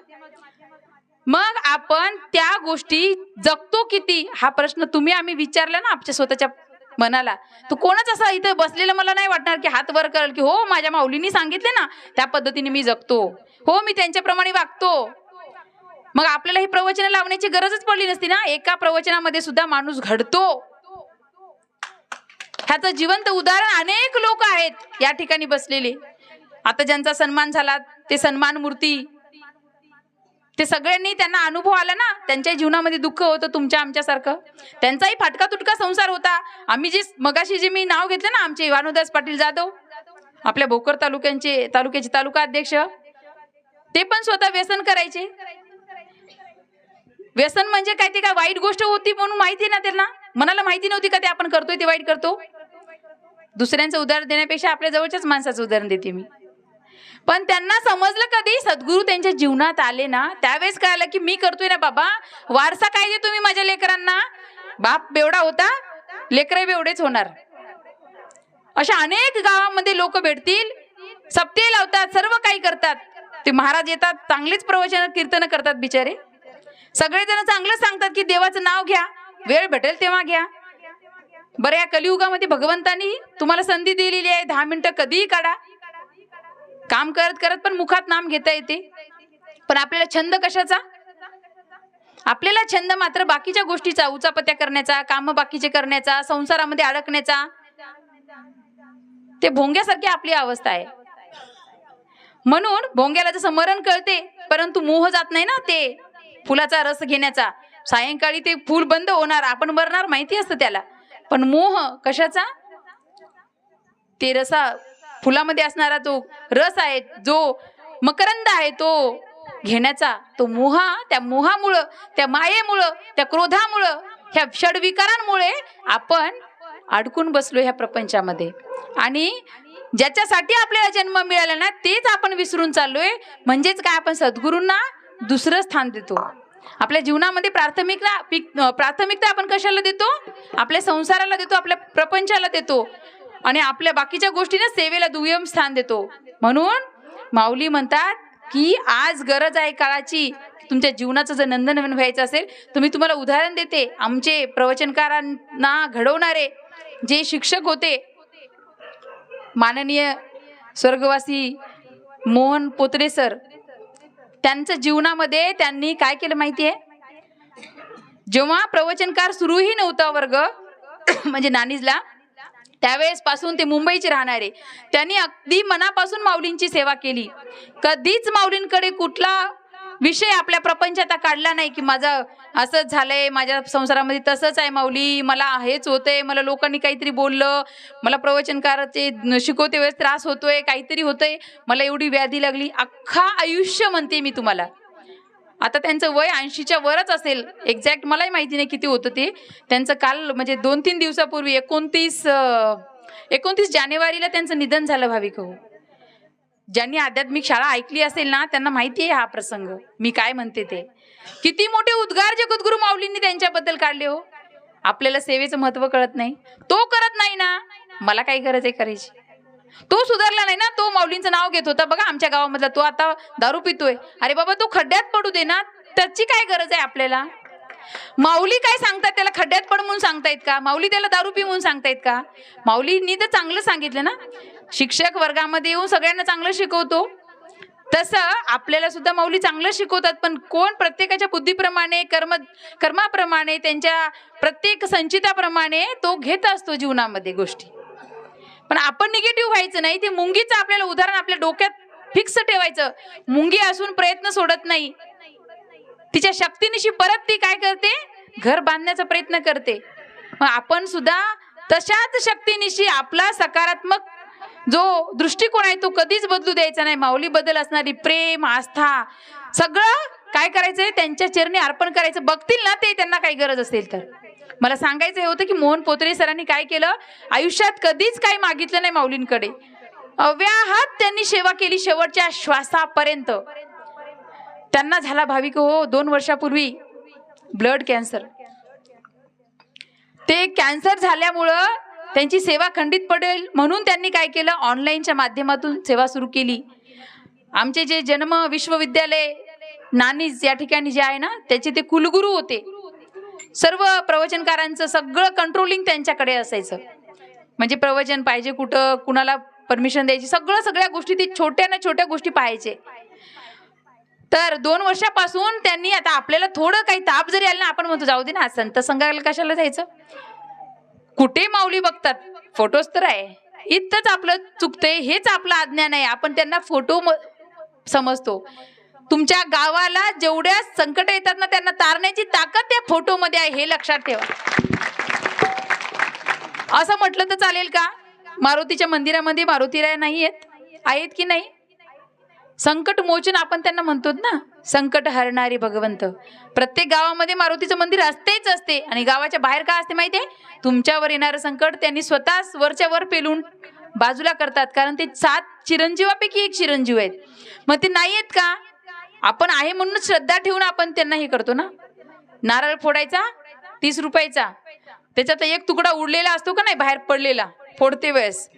मग आपण त्या गोष्टी जगतो किती, हा प्रश्न तुम्ही आम्ही विचारला ना आपल्या स्वतःच्या मनाला, तो कोणच असं इथं बसलेलं मला नाही वाटणार की हात वर करेल की हो माझ्या माऊलींनी सांगितले ना त्या पद्धतीने मी जगतो, हो मी त्यांच्याप्रमाणे वागतो. मग आपल्याला ही प्रवचन लावण्याची गरजच पडली नसती ना. एका प्रवचनामध्ये सुद्धा माणूस घडतो. ह्याचं जिवंत उदाहरण अनेक लोक आहेत या ठिकाणी बसलेले. आता ज्यांचा सन्मान झाला ते सन्मान मूर्ती, ते सगळ्यांनी त्यांना अनुभव आला ना, त्यांच्या जीवनामध्ये दुःख होतं तुमच्या आमच्यासारखं, त्यांचाही फाटका तुटका संसार होता. आम्ही जे मगाशी जे मी नाव घेतलं ना, आमचे भानुदास पाटील जाधव, आपल्या भोकर तालुक्याचे तालुका अध्यक्ष, ते पण स्वतः व्यसन करायचे. व्यसन म्हणजे काय, ते काय वाईट गोष्ट होती म्हणून माहिती ना त्यांना, मनाला माहिती नव्हती का ते आपण करतोय ते वाईट करतो. दुसऱ्यांचं उदाहरण देण्यापेक्षा आपल्या जवळच्याच माणसाचं उदाहरण देते मी. पण त्यांना समजलं कधी सद्गुरू त्यांच्या जीवनात आले ना, त्यावेळेस कळालं की मी करतोय ना बाबा, वारसा काय दे तुम्ही माझ्या लेकरांना, बाप बेवडा होता लेकरं बेवडेच होणार. अशा अनेक गावामध्ये लोक भेटतील, सप्ते लावतात, सर्व काही करतात. ते महाराज येतात, चांगलेच प्रवचन कीर्तन करतात बिचारे, सगळेजण चांगलं सांगतात की देवाचं नाव घ्या, वेळ भेटेल तेव्हा घ्या. बरं, या कलियुगामध्ये भगवंतांनी तुम्हाला संधी दिलेली आहे, 10 मिनिटं कधीही काढा. काम करत करत पण मुखात नाम घेता येते. पण आपल्याला छंद कशाचा? आपल्याला छंद मात्र बाकीच्या गोष्टीचा, उचापत्या करण्याचा, काम बाकीचे करण्याचा, संसारामध्ये अडकण्याचा. ते भोंग्यासारखी आपली अवस्था आहे. म्हणून भोंग्याला जसं मरण कळते, परंतु मोह जात नाही ना ते फुलाचा रस घेण्याचा. सायंकाळी ते फुल बंद होणार, आपण मरणार माहिती असतं त्याला, पण मोह कशाचा? ते रसा फुलामध्ये असणारा जो रस आहे, जो मकरंद आहे, तो घेण्याचा तो मोह. त्या मोहामुळं, त्या मायेमुळं, त्या क्रोधामुळं, ह्या षडविकारांमुळे आपण अडकून बसलो ह्या प्रपंचामध्ये. आणि ज्याच्यासाठी आपल्याला जन्म मिळाला ना, तेच आपण विसरून चाललोय. म्हणजेच काय, आपण सद्गुरूंना दुसरं स्थान देतो. आपल्या जीवनामध्ये प्राथमिकता आपण कशाला देतो? आपल्या संसाराला देतो, आपल्या प्रपंचाला देतो, आणि आपल्या बाकीच्या गोष्टींना सेवेला दुय्यम स्थान देतो. म्हणून माऊली म्हणतात की आज गरज आहे काळाची. तुमच्या जीवनाचं जर नंदनवन व्हायचं असेल तर मी तुम्हाला उदाहरण देते. आमचे प्रवचनकारांना घडवणारे जे शिक्षक होते, माननीय स्वर्गवासी मोहन पोतरे सर, त्यांच्या जीवनामध्ये त्यांनी काय केलं माहितीये? जेव्हा प्रवचनकार सुरूही नव्हता वर्ग म्हणजे नानीजला, त्यावेळेस पासून ते मुंबईचे राहणारे, त्यांनी अगदी मनापासून माऊलींची सेवा केली. कधीच माऊलींकडे कुठला विषय आपल्या प्रपंचात काढला नाही की माझं असंच झालंय, माझ्या संसारामध्ये तसंच आहे माऊली, मला हेच होतंय, मला लोकांनी काहीतरी बोललं, मला प्रवचनकाराचे शिकवते वेळेस त्रास होतोय, काहीतरी होतंय, मला एवढी व्याधी लागली. अख्खा आयुष्य म्हणते मी तुम्हाला. आता त्यांचं वय 80च्या वरच असेल, एक्झॅक्ट मलाही माहिती नाही किती होतं ते. त्यांचं काल म्हणजे 2-3 दिवसापूर्वी 29 जानेवारीला त्यांचं निधन झालं भाविक हो. ज्यांनी आध्यात्मिक शाळा ऐकली असेल ना त्यांना माहिती आहे हा प्रसंग. मी काय म्हणते ते. किती मोठे उद्गार जगद्गुरु माऊलींनी त्यांच्याबद्दल काढले हो. आपल्याला सेवेचं महत्व कळत नाही. तो करत नाही ना, मला काय गरज आहे करायची. तो सुधारला नाही ना, तो माऊलींचं नाव घेत होता बघा आमच्या गावामधला, तो आता दारू पितोय. अरे बाबा तो खड्ड्यात पडू दे ना, त्याची काय गरज आहे आपल्याला. माऊली काय सांगतात, त्याला खड्ड्यात पड म्हणून सांगतायत का? माऊली त्याला दारू पी म्हणून सांगतायत का? माऊलींनी तर चांगलं सांगितलं ना. शिक्षक वर्गामध्ये येऊन सगळ्यांना चांगलं शिकवतो, तसं आपल्याला सुद्धा माऊली चांगलं शिकवतात. पण कोण प्रत्येकाच्या बुद्धीप्रमाणे, कर्माप्रमाणे, त्यांच्या प्रत्येक संचिताप्रमाणे तो घेत असतो जीवनामध्ये गोष्टी. पण आपण निगेटिव्ह व्हायचं नाही. ते मुंगीचं आपल्याला उदाहरण आपल्या डोक्यात फिक्स ठेवायचं. मुंगी असून प्रयत्न सोडत नाही. तिच्या शक्तीनिशी परत ती काय करते, घर बांधण्याचा प्रयत्न करते. मग आपण सुद्धा तशाच शक्तीनिशी आपला सकारात्मक जो दृष्टिकोन आहे तो कधीच बदलू द्यायचा नाही. माऊली बद्दल असणारी प्रेम, आस्था सगळं काय करायचंय, त्यांच्या चरणी अर्पण करायचं. बघतील ना ते, त्यांना काही गरज असेल तर. मला सांगायचं हे होतं की मोहन पोतरे सरांनी काय केलं, आयुष्यात कधीच काही मागितलं नाही माऊलींकडे. अव्याहत त्यांनी सेवा केली शेवटच्या श्वासापर्यंत. त्यांना झाला भाविक हो 2 वर्षापूर्वी ब्लड कॅन्सर. ते कॅन्सर झाल्यामुळं त्यांची सेवा खंडित पडेल म्हणून त्यांनी काय केलं, ऑनलाईनच्या माध्यमातून सेवा सुरू केली. आमचे जे जन्म विश्वविद्यालय नानीज या ठिकाणी जे आहे ना, त्याचे ते कुलगुरू होते. सर्व प्रवचनकारांचं सगळं कंट्रोलिंग त्यांच्याकडे असायचं. म्हणजे प्रवचन पाहिजे कुठं, कुणाला परमिशन द्यायची, सगळ्या गोष्टी ते छोट्या ना छोट्या गोष्टी पाहायचे. तर 2 वर्षापासून त्यांनी, आता आपल्याला थोडं काही ताप जरी आला ना, आपण म्हणतो जाऊ दे ना, संत संघाला कशाला जायचं, कुठे माऊली बघतात, फोटोज तर आहे. इतकंच आपलं चुकतंय, हेच आपलं अज्ञान आहे. आपण त्यांना फोटो समजतो. तुमच्या गावाला जेवढ्या संकट येतात ना, त्यांना तारण्याची ताकद त्या फोटोमध्ये आहे, हे लक्षात ठेवा. असं म्हटलं तर चालेल का? मारुतीच्या मंदिरामध्ये मारुतीराय नाही आहेत की नाही? संकट मोचन आपण त्यांना म्हणतो ना, संकट हरणारे भगवंत. प्रत्येक गावामध्ये मारुतीचं मंदिर असतेच असते. आणि गावाच्या बाहेर का असते माहितीये? तुमच्यावर येणारं संकट त्यांनी स्वतः वरच्या वर पेलून बाजूला करतात. कारण ते 7 चिरंजीवापैकी 1 चिरंजीव आहेत. मग ते नाही आहेत का? आपण आहे म्हणून श्रद्धा ठेवून आपण त्यांना हे करतो ना. नारळ फोडायचा 30 रुपयाचा, त्याच्यात 1 तुकडा उडलेला असतो का नाही बाहेर पडलेला, फोडते वेळेस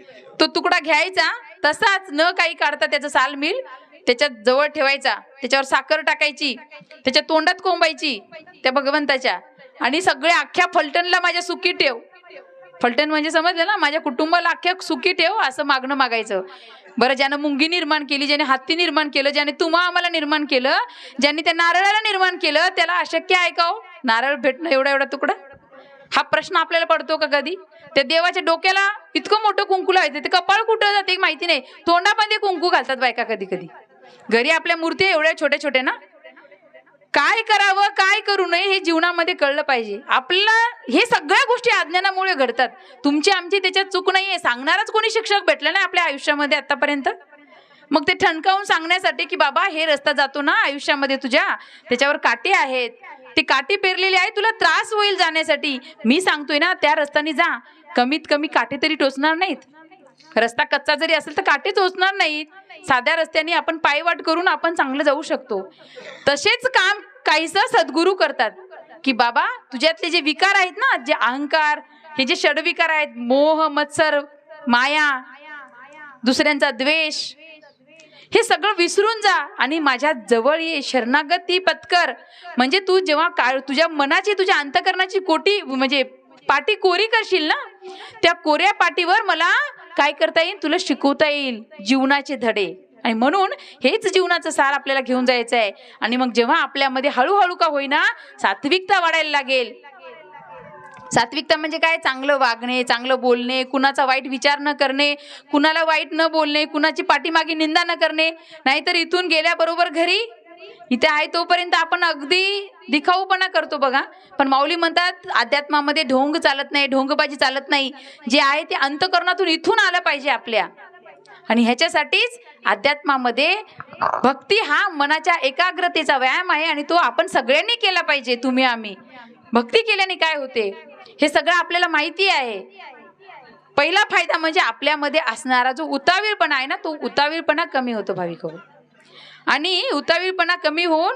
तो तुकडा घ्यायचा, तसाच न काही काढता त्याचं साल मिल त्याच्यात जवळ ठेवायचा, त्याच्यावर साखर टाकायची, त्याच्या तोंडात कोंबायची त्या भगवंताच्या, आणि सगळ्या अख्ख्या फलटणला माझ्या सुखी ठेव. फलटण म्हणजे समजलं ना, माझ्या कुटुंबाला अख्ख्या सुखी ठेव असं मागणं मागायचं. बरं, ज्यानं मुंगी निर्माण केली, ज्याने हत्ती निर्माण केलं, ज्याने तुम्हा आम्हाला निर्माण केलं, ज्यांनी त्या नारळाला निर्माण केलं, त्याला अशक्य आहे का हो नारळ भेटणं एवढा तुकडा? हा प्रश्न आपल्याला पडतो का कधी? त्या देवाच्या डोक्याला इतकं मोठं कुंकू लावायचं, ते कपाळ कुठं जाते माहिती नाही, तोंडामध्ये कुंकू घालतात बायका कधी कधी. घरी आपल्या मूर्ती एवढ्या छोट्या छोट्या ना. काय करावं काय करू नये हे जीवनामध्ये कळलं पाहिजे आपल्याला. हे सगळ्या गोष्टी अज्ञानामुळे घडतात. तुमची आमची त्याच्यात चूक नाहीये. सांगणारच कोणी शिक्षक भेटला नाही आपल्या आयुष्यामध्ये आतापर्यंत. मग ते ठणकावून सांगण्यासाठी की बाबा हे रस्ता जातो ना आयुष्यामध्ये तुझ्या, त्याच्यावर काटे आहेत, ती काठी पेरलेली आहे, तुला त्रास होईल जाण्यासाठी. मी सांगतोय ना त्या रस्त्याने जा, कमीत कमी काटे तरी टोचणार नाहीत. रस्ता कच्चा जरी असेल तर काटे टोचणार नाहीत. साध्या रस्त्याने आपण पायवाट करून आपण चांगलं जाऊ शकतो. तसेच काम काहीसं सद्गुरू करतात की बाबा तुझ्यातले जे विकार आहेत ना, जे अहंकार, हे जे षडविकार आहेत, मोह, मत्सर, माया, दुसऱ्यांचा द्वेष, हे सगळं विसरून जा आणि माझ्या जवळ ये, शरणागती पत्कर. म्हणजे तू जेव्हा तुझ्या मनाची, तुझ्या अंतकरणाची कोटी म्हणजे पाटी कोरी करशील ना, त्या कोऱ्या पाटीवर मला काय करता येईल, तुला शिकवता येईल जीवनाचे धडे. आणि म्हणून हेच जीवनाचं सार आपल्याला घेऊन जायचं आहे. आणि मग जेव्हा आपल्यामध्ये हळूहळू का होईना सात्विकता वाढायला लागेल. सात्विकता म्हणजे काय? चांगलं वागणे, चांगलं बोलणे, कुणाचा वाईट विचार न करणे, कुणाला वाईट न बोलणे, कुणाची पाठीमागे निंदा न करणे. नाहीतर इथून गेल्याबरोबर घरी इथे आहे तोपर्यंत आपण अगदी दिखाऊपणा करतो बघा. पण माऊली म्हणतात अध्यात्मामध्ये ढोंग चालत नाही, ढोंगबाजी चालत नाही. जे आहे ते अंतःकरणातून इथून आलं पाहिजे आपल्या. आणि ह्याच्यासाठीच अध्यात्मामध्ये भक्ती हा मनाच्या एकाग्रतेचा व्यायाम आहे आणि तो आपण सगळ्यांनी केला पाहिजे. तुम्ही आम्ही भक्ती केल्याने काय होते हे सगळं आपल्याला माहिती आहे. पहिला फायदा म्हणजे आपल्यामध्ये असणारा जो उतावीळपणा आहे ना, तो उतावीळपणा कमी होतो भाविक. आणि उतावीळपणा कमी होऊन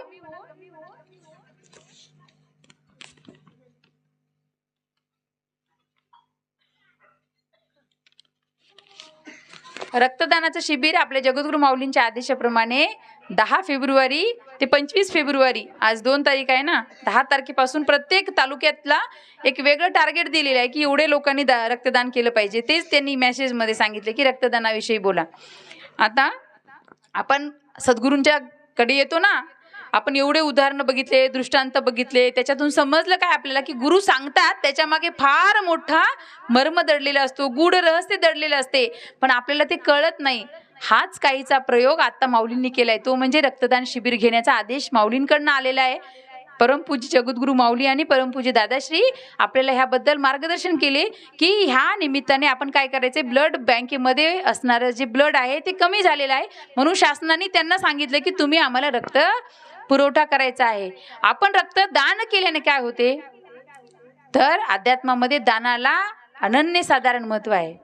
रक्तदानाचं शिबिर आपल्या जगद्गुरू माऊलींच्या आदेशाप्रमाणे 10 फेब्रुवारी ते 25 फेब्रुवारी, आज 2 तारीख आहे ना, 10 तारखेपासून प्रत्येक तालुक्यातला एक वेगळं टार्गेट दिलेलं आहे की एवढे लोकांनी रक्तदान केलं पाहिजे. तेच त्यांनी मेसेजमध्ये सांगितले की रक्तदानाविषयी बोला. आता आपण सद्गुरूंच्या कडे येतो ना, आपण एवढे उदाहरणं बघितले, दृष्टांत बघितले, त्याच्यातून समजलं काय आपल्याला की गुरु सांगतात त्याच्या मागे फार मोठा मर्म दडलेला असतो, गूढ रहस्य दडलेलं असते, पण आपल्याला ते कळत नाही. हाच काहीचा प्रयोग आता माऊलींनी केलाय, तो म्हणजे रक्तदान शिबिर घेण्याचा आदेश माऊलींकडनं आलेला आहे. परमपूज्य जगद्गुरू माऊली आणि परमपूज्य दादाश्री आपल्याला ह्याबद्दल मार्गदर्शन केले की ह्या निमित्ताने आपण काय करायचे, ब्लड बँकेमध्ये असणारं जे ब्लड आहे ते कमी झालेलं आहे, म्हणून शासनाने त्यांना सांगितलं की तुम्ही आम्हाला रक्त पुरवठा करायचा आहे. आपण रक्तदान केल्याने काय होते तर अध्यात्मामध्ये दानाला अनन्यसाधारण महत्व आहे.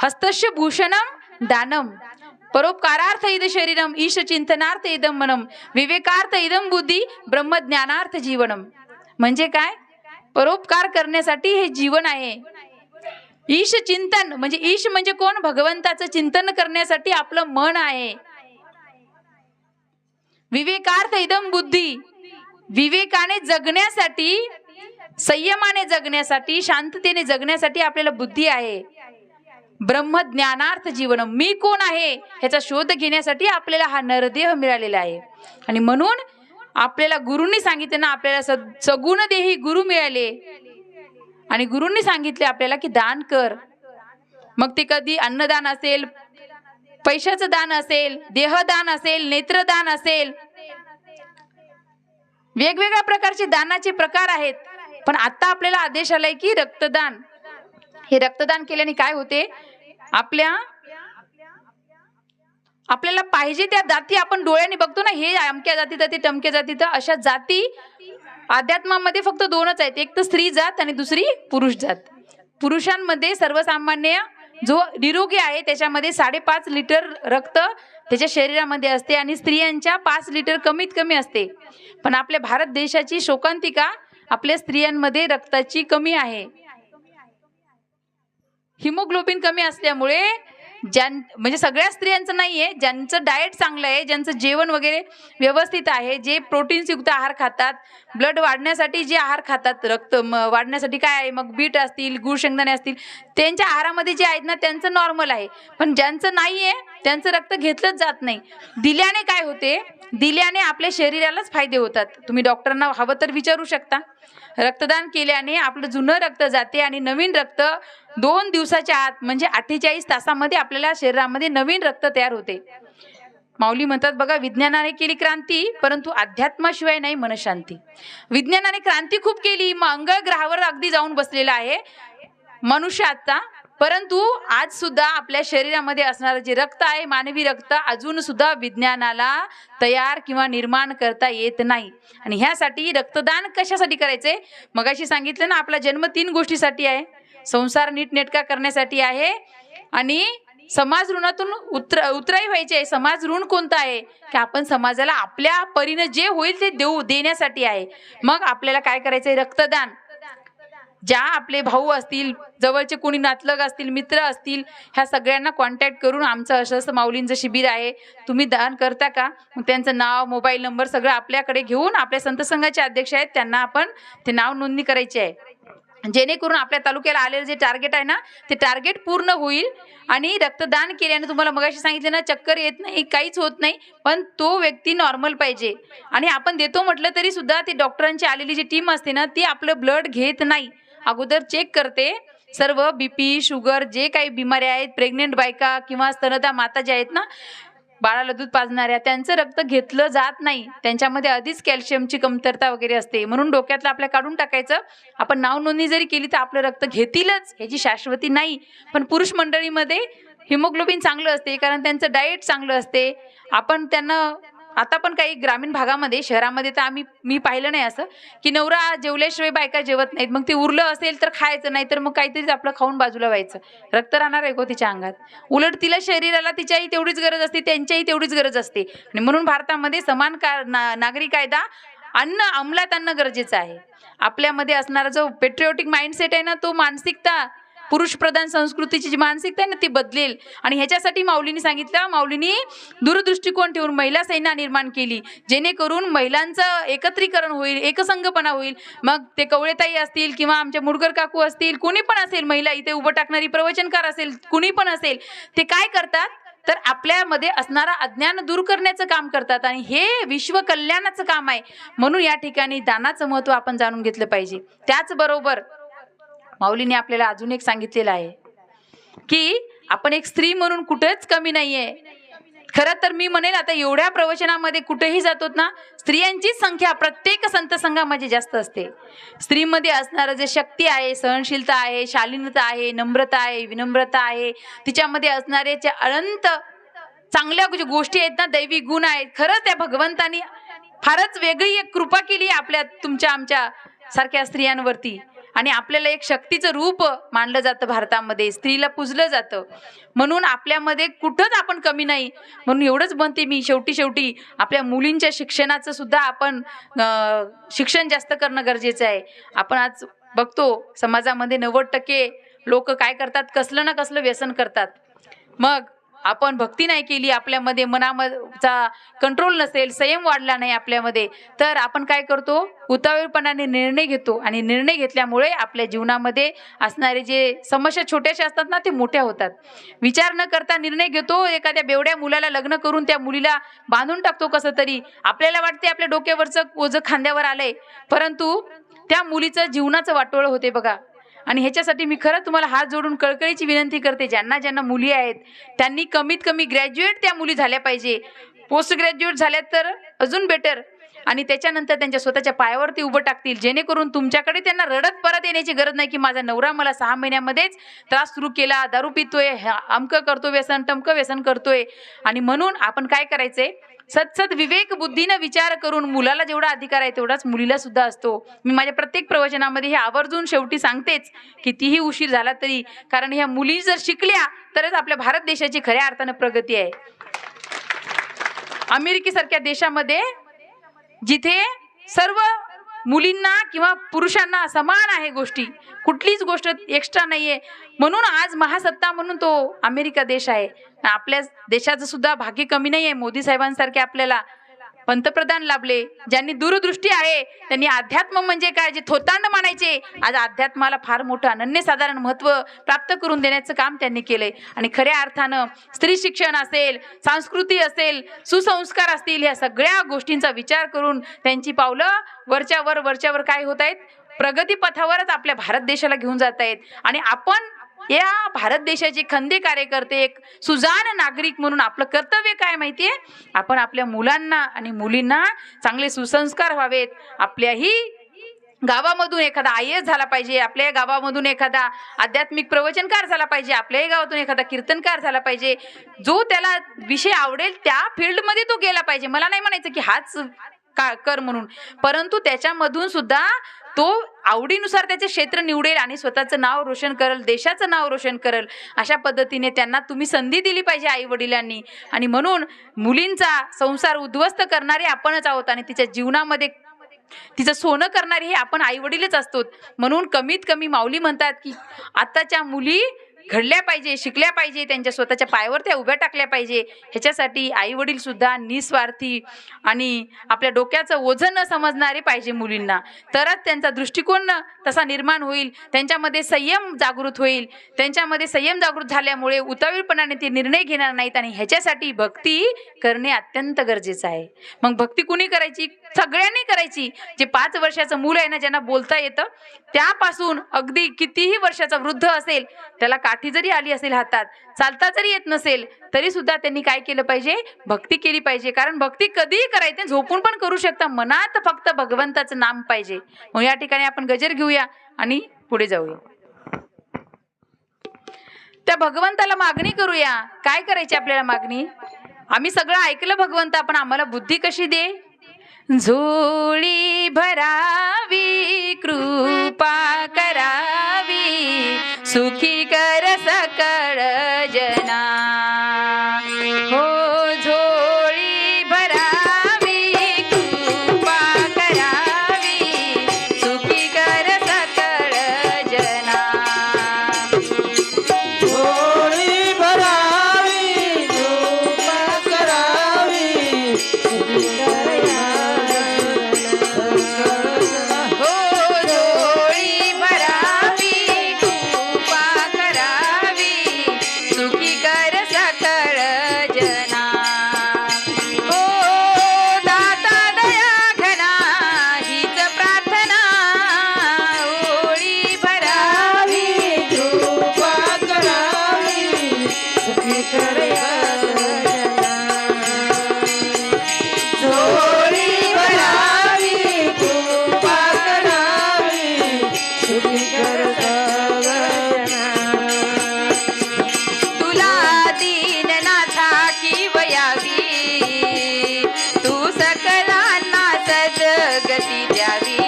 हस्तस्य भूषणम दानम, परोपकारार्थ इद शरीरम, ईश चिंतनार्थ इदम मनम, विवेकार्थ इदम बुद्धी, ब्रह्मज्ञानार्थ जीवनम. म्हणजे काय, परोपकार करण्यासाठी हे जीवन आहे. ईश चिंतन म्हणजे ईश म्हणजे कोण, भगवंताचं चिंतन करण्यासाठी आपलं मन आहे. विवेकार्थ इदम बुद्धी, विवेकाने जगण्यासाठी, संयमाने जगण्यासाठी, शांततेने जगण्यासाठी आपल्याला बुद्धी आहे. ब्रह्मज्ञानार्थ जीवनम, मी कोण आहे ह्याचा शोध घेण्यासाठी आपल्याला हा नरदेह मिळालेला आहे. आणि म्हणून आपल्याला गुरूंनी सांगितले ना, आपल्याला सगुण देही गुरु मिळाले आणि गुरूंनी सांगितले आपल्याला की दान कर. मग ते कधी अन्नदान असेल, पैशाचं दान असेल, देहदान असेल, नेत्रदान असेल, वेगवेगळ्या प्रकारचे दानाचे प्रकार आहेत. पण आता आपल्याला आदेश आलाय की रक्तदान. हे रक्तदान केल्याने काय होते, आपल्याला पाहिजे त्या जाती आपण डोळ्याने बघतो ना, हे अमक्या जाती ते टमक्या जाती, तर अशा जाती अध्यात्मामध्ये फक्त 2च आहेत, एक तर स्त्री जात आणि दुसरी पुरुष जात. पुरुषांमध्ये सर्वसामान्य जो निरोगी आहे त्याच्यामध्ये 5.5 लिटर रक्त त्याच्या शरीरामध्ये असते आणि स्त्रियांच्या 5 लिटर कमीत कमी असते. पण आपल्या भारत देशाची शोकांतिका आपल्या स्त्रियांमध्ये रक्ताची कमी आहे. हिमोग्लोबिन कमी असल्यामुळे म्हणजे सगळ्या स्त्रियांचं नाहीये, ज्यांचं डाएट चांगलं आहे, ज्यांचं जेवण वगैरे व्यवस्थित आहे, जे प्रोटीन्सयुक्त आहार खातात, ब्लड वाढण्यासाठी जे आहार खातात, रक्त वाढण्यासाठी काय आहे, मग बीट असतील, गुळ शेंगदाणे असतील, त्यांच्या आहारामध्ये जे आहेत ना त्यांचं नॉर्मल आहे. पण ज्यांचं नाहीये त्यांचं रक्त घेतलंच जात नाही. दिल्याने काय होते, दिल्याने आपल्या शरीरालाच फायदे होतात. तुम्ही डॉक्टरांना हवं तर विचारू शकता. रक्तदान केल्याने आपलं जुनं रक्त जाते आणि नवीन रक्त 2 दिवसाच्या आत म्हणजे 48 तासामध्ये आपल्याला शरीरामध्ये नवीन रक्त तयार होते. माऊली म्हणतात बघा, विज्ञानाने केली क्रांती परंतु अध्यात्माशिवाय नाही मनशांती. विज्ञानाने क्रांती खूप केली, मंगळ ग्रहावर अगदी जाऊन बसलेला आहे मनुष्य आता, परंतु आज सुद्धा आपल्या शरीरामध्ये असणारं जे रक्त आहे, मानवी रक्त, अजून सुद्धा विज्ञानाला तयार किंवा निर्माण करता येत नाही. आणि ह्यासाठी रक्तदान कशासाठी करायचे, मगाशी सांगितलं ना, आपला जन्म 3 गोष्टीसाठी आहे. संसार नीटनेटका करण्यासाठी आहे आणि समाज ऋणातून उतराई व्हायची आहे. समाज ऋण कोणता आहे की आपण समाजाला आपल्या परीने जे होईल ते देण्यासाठी आहे. मग आपल्याला काय करायचंय, रक्तदान. ज्या आपले भाऊ असतील, जवळचे कोणी नातलग असतील, मित्र असतील, ह्या सगळ्यांना कॉन्टॅक्ट करून आमचं असं माऊलींचं शिबिर आहे, तुम्ही दान करता का, मग त्यांचं नाव, मोबाईल नंबर सगळं आपल्याकडे घेऊन, आपल्या संत संघाचे अध्यक्ष आहेत त्यांना आपण ते नाव नोंदणी करायची आहे, जेणेकरून आपल्या तालुक्याला आलेलं जे टार्गेट आहे ना ते टार्गेट पूर्ण होईल. आणि रक्तदान केल्याने तुम्हाला मगाशी सांगितलं ना, चक्कर येत नाही, काहीच होत नाही, पण तो व्यक्ती नॉर्मल पाहिजे. आणि आपण देतो म्हटलं तरी सुद्धा ते डॉक्टरांची आलेली जी टीम असते ना ती आपलं ब्लड घेत नाही, अगोदर चेक करते सर्व, BP, शुगर, जे काही बिमारी आहेत, प्रेग्नेंट बायका किंवा स्तनदा माता ज्या आहेत ना, बाळाला दूध पाजणाऱ्या, त्यांचं रक्त घेतलं जात नाही. त्यांच्यामध्ये आधीच कॅल्शियमची कमतरता वगैरे असते, म्हणून डोक्यातलं आपल्या काढून टाकायचं. आपण नाव नोंदणी जरी केली तर आपलं रक्त घेतीलच ह्याची शाश्वती नाही. पण पुरुष मंडळीमध्ये हिमोग्लोबिन चांगलं असते, कारण त्यांचं डाएट चांगलं असते. आपण त्यांना आता पण काही ग्रामीण भागामध्ये, शहरामध्ये तर मी पाहिलं नाही असं की नवरा जेवल्याशिवाय बायका जेवत नाहीत. मग ते उरलं असेल तर खायचं, नाही तर मग काहीतरीच आपलं खाऊन बाजूला व्हायचं. रक्त राहणार आहे का तिच्या अंगात? उलट तिला शरीराला तिच्याही तेवढीच गरज असते, त्यांच्याही तेवढीच गरज असते. आणि म्हणून भारतामध्ये समान नागरी कायदा अंमलात आणणं गरजेचं आहे. आपल्यामध्ये असणारा जो पेट्रिओटिक माइंडसेट आहे ना, तो मानसिकता, पुरुष प्रधान संस्कृतीची जी मानसिकता आहे ना, ती बदलेल. आणि ह्याच्यासाठी माऊलींनी सांगितलं, माऊलींनी दूरदृष्टिकोन ठेवून महिला सेना निर्माण केली, जेणेकरून महिलांचं एकत्रीकरण होईल, एकसंघपणा होईल. मग ते कवळेताई असतील किंवा आमच्या मुरगर काकू असतील, कोणी पण असेल, महिला इथे उभं टाकणारी प्रवचनकार असेल, कुणी पण असेल, ते काय करतात तर आपल्यामध्ये असणारा अज्ञान दूर करण्याचं काम करतात. आणि हे विश्व कल्याणाचं काम आहे. म्हणून या ठिकाणी दानाचं महत्त्व आपण जाणून घेतलं पाहिजे. त्याचबरोबर माऊलीने आपल्याला अजून एक सांगितलेलं आहे की आपण एक स्त्री म्हणून कुठेच कमी नाहीये. खरं तर मी म्हणेल, आता एवढ्या प्रवचनामध्ये कुठेही जातो ना, स्त्रियांचीच संख्या प्रत्येक संत संघामध्ये जास्त असते. स्त्रीमध्ये असणारं जे शक्ती आहे, सहनशीलता आहे, शालीनता आहे, नम्रता आहे, विनम्रता आहे, तिच्यामध्ये असणारे जे अनंत चांगल्या गोष्टी आहेत ना, दैवी गुण आहेत. खरंच त्या भगवंतानी फारच वेगळी एक कृपा केली आपल्या तुमच्या आमच्या सारख्या स्त्रियांवरती. आणि आपल्याला एक शक्तीचं रूप मानलं जातं भारतामध्ये, स्त्रीला पूजलं जातं. म्हणून आपल्यामध्ये कुठंच आपण कमी नाही. म्हणून एवढंच म्हणते मी, शेवटी आपल्या मुलींच्या शिक्षणाचं सुद्धा आपण शिक्षण जास्त करणं गरजेचं आहे. आपण आज बघतो समाजामध्ये 90% लोक काय करतात, कसलं ना कसलं व्यसन करतात. मग आपण भक्ती नाही केली, आपल्यामध्ये मनाचा कंट्रोल नसेल, संयम वाढला नाही आपल्यामध्ये, तर आपण काय करतो, उतावीळपणाने निर्णय घेतो. आणि निर्णय घेतल्यामुळे आपल्या जीवनामध्ये असणारे जे समस्या छोट्याशा असतात ना, ते मोठ्या होतात. विचार न करता निर्णय घेतो. एखाद्या बेवड्या मुलाला लग्न करून त्या मुलीला बांधून टाकतो कसं तरी. आपल्याला वाटते आपल्या डोक्यावरचं ओझं खांद्यावर आलंय, परंतु त्या मुलीचं जीवनाचं वाटोळं होते बघा. आणि ह्याच्यासाठी मी खरं तुम्हाला हात जोडून कळकळीची विनंती करते, ज्यांना मुली आहेत त्यांनी कमीत कमी ग्रॅज्युएट त्या मुली झाल्या पाहिजे. पोस्ट ग्रॅज्युएट झाल्यात तर अजून बेटर. आणि त्याच्यानंतर त्यांच्या स्वतःच्या पायावरती उभं टाकतील, जेणेकरून तुमच्याकडे त्यांना रडत परत येण्याची गरज नाही की माझा नवरा मला 6 महिन्यामध्येच त्रास सुरू केला, दारू पितोय, अमकं करतो व्यसन, टमकं व्यसन करतोय. आणि म्हणून आपण काय करायचंय, सतसत विवेक बुद्धीनं विचार करून, मुलाला जेवढा अधिकार आहे तेवढाच मुलीला सुद्धा असतो. मी माझ्या प्रत्येक प्रवचनामध्ये हे आवर्जून शेवटी सांगतेच, कितीही उशीर झाला तरी, कारण ह्या मुली जर शिकल्या तरच आपल्या भारत देशाची खऱ्या अर्थानं प्रगती आहे. अमेरिकेसारख्या देशामध्ये जिथे सर्व मुलींना किंवा पुरुषांना समान आहे गोष्टी, कुठलीच गोष्ट एक्स्ट्रा नाहीये, म्हणून आज महासत्ता म्हणून तो अमेरिका देश आहे. आपल्या देशाचं सुद्धा भाग्य कमी नाहीये. मोदी साहेबांसारखे आपल्याला पंतप्रधान लाभले, ज्यांनी दूरदृष्टी आहे, त्यांनी अध्यात्म म्हणजे काय, जे थोतांड मानायचे, आज अध्यात्माला फार मोठं अनन्यसाधारण महत्त्व प्राप्त करून देण्याचं काम त्यांनी केलंय. आणि खऱ्या अर्थानं स्त्री शिक्षण असेल, संस्कृती असेल, सुसंस्कार असतील, ह्या सगळ्या गोष्टींचा विचार करून त्यांची पावलं वरच्यावर काय होत आहेत, प्रगती पथावरच आपल्या भारत देशाला घेऊन जात आहेत. आणि आपण या भारत देशाचे खंदे कार्यकर्ते, एक सुजाण नागरिक म्हणून आपलं कर्तव्य काय माहितीये, आपण आपल्या मुलांना आणि मुलींना चांगले सुसंस्कार व्हावेत. आपल्याही गावामधून एखादा IAS झाला पाहिजे, आपल्या गावामधून एखादा आध्यात्मिक प्रवचनकार झाला पाहिजे, आपल्याही गावातून एखादा कीर्तनकार झाला पाहिजे. जो त्याला विषय आवडेल त्या फील्डमध्ये तो गेला पाहिजे. मला नाही म्हणायचं की हाच कर म्हणून, परंतु त्याच्यामधून सुद्धा तो आवडीनुसार त्याचे क्षेत्र निवडेल आणि स्वतःचं नाव रोशन करेल, देशाचं नाव रोशन करेल. अशा पद्धतीने त्यांना तुम्ही संधी दिली पाहिजे आई वडिलांनी. आणि म्हणून मुलींचा संसार उद्ध्वस्त करणारे आपणच आहोत आणि तिच्या जीवनामध्ये तिचं सोनं करणारे हे आपण आई वडीलच असतो. म्हणून कमीत कमी माऊली म्हणतात की आताच्या मुली घडल्या पाहिजे, शिकल्या पाहिजे, त्यांच्या स्वतःच्या पायावर त्या उभ्या टाकल्या पाहिजे. ह्याच्यासाठी आई वडील सुद्धा निस्वार्थी आणि आपल्या डोक्याचं ओझं न समजणारे पाहिजे मुलींना, तरच त्यांचा दृष्टिकोन तसा निर्माण होईल, त्यांच्यामध्ये संयम जागृत होईल. त्यांच्यामध्ये संयम जागृत झाल्यामुळे उतावीळपणाने ते निर्णय घेणार नाहीत. आणि ह्याच्यासाठी भक्ती करणे अत्यंत गरजेचं आहे. मग भक्ती कुणी करायची, सगळ्यांनी करायची. जे 5 वर्षाचं मूल आहे ना, ज्यांना बोलता येतं, त्यापासून अगदी कितीही वर्षाचा वृद्ध असेल, त्याला काठी जरी आली असेल हातात, चालता जरी येत नसेल, तरी सुद्धा त्यांनी काय केलं पाहिजे, भक्ती केली पाहिजे. कारण भक्ती कधीही करायची, झोपून पण करू शकता, मनात फक्त भगवंताचं नाम पाहिजे. मग या ठिकाणी आपण गजर घेऊया आणि पुढे जाऊया. त्या भगवंताला मागणी करूया. काय करायची आपल्याला मागणी? आम्ही सगळं ऐकलं भगवंता, पण आम्हाला बुद्धी कशी दे. झोळी भरावी, कृपा करावी, सुखी कर सकळ जना. हो झोळी भरावी, कृपा करावी, सुखी कर सकळ जना. झोळी भरावी, कृपा करावी, सुखी हो झोळी भरावी, कृपा करावी, सुखी कर सकळ जना. हो दाता दया घना, हीच प्रार्थना. ओळी भरावी, कृपा करावी, सुखी करया झोळी भरावी, कृपा करावी, सुखी तुला दीननाथा की वयावी, तू सकलांना सद्गती द्यावी.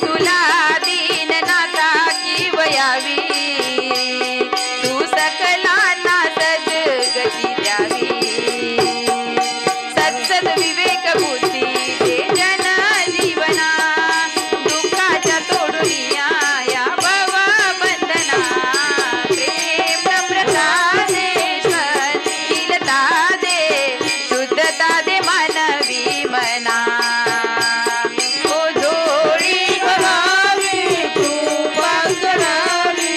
तुला दीननाथा की वयावी, तू सकलांना सद्गती द्यावी. सत्सद विवेक बुद्धी दे जन जीवना, दुःखाच्या तोडुनिया या भव बंधना. प्रेम प्रसादेश्वर शीलता दे, शुद्धता दे मानवी मना. ओ झोळी भरावी, कृपा करावी,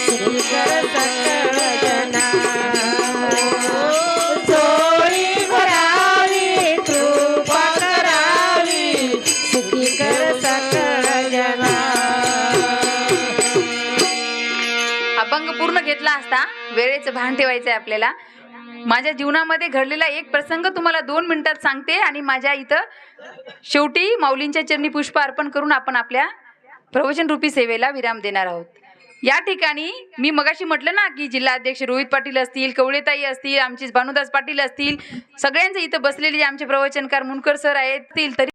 सुखी कर सकळ जना. झोळी भरावी, कृपा करावी, सुखी कर सकळ जना. अभंग पूर्ण घेतला असता, वेळेचं भान ठेवायचं आहे आपल्याला. माझ्या जीवनामध्ये घडलेला एक प्रसंग तुम्हाला 2 मिनिटात सांगते आणि माझ्या इथं शेवटी माऊलींच्या चरणी पुष्प अर्पण करून आपण आपल्या प्रवचन रूपी सेवेला विराम देणार आहोत. या ठिकाणी मी मगाशी म्हटलं ना की जिल्हाध्यक्ष रोहित पाटील असतील, कवळेताई असतील, आमचे भानुदास पाटील असतील, सगळ्यांचे इथं बसलेले जे आमचे प्रवचनकार मुनकर सर आहेत तरी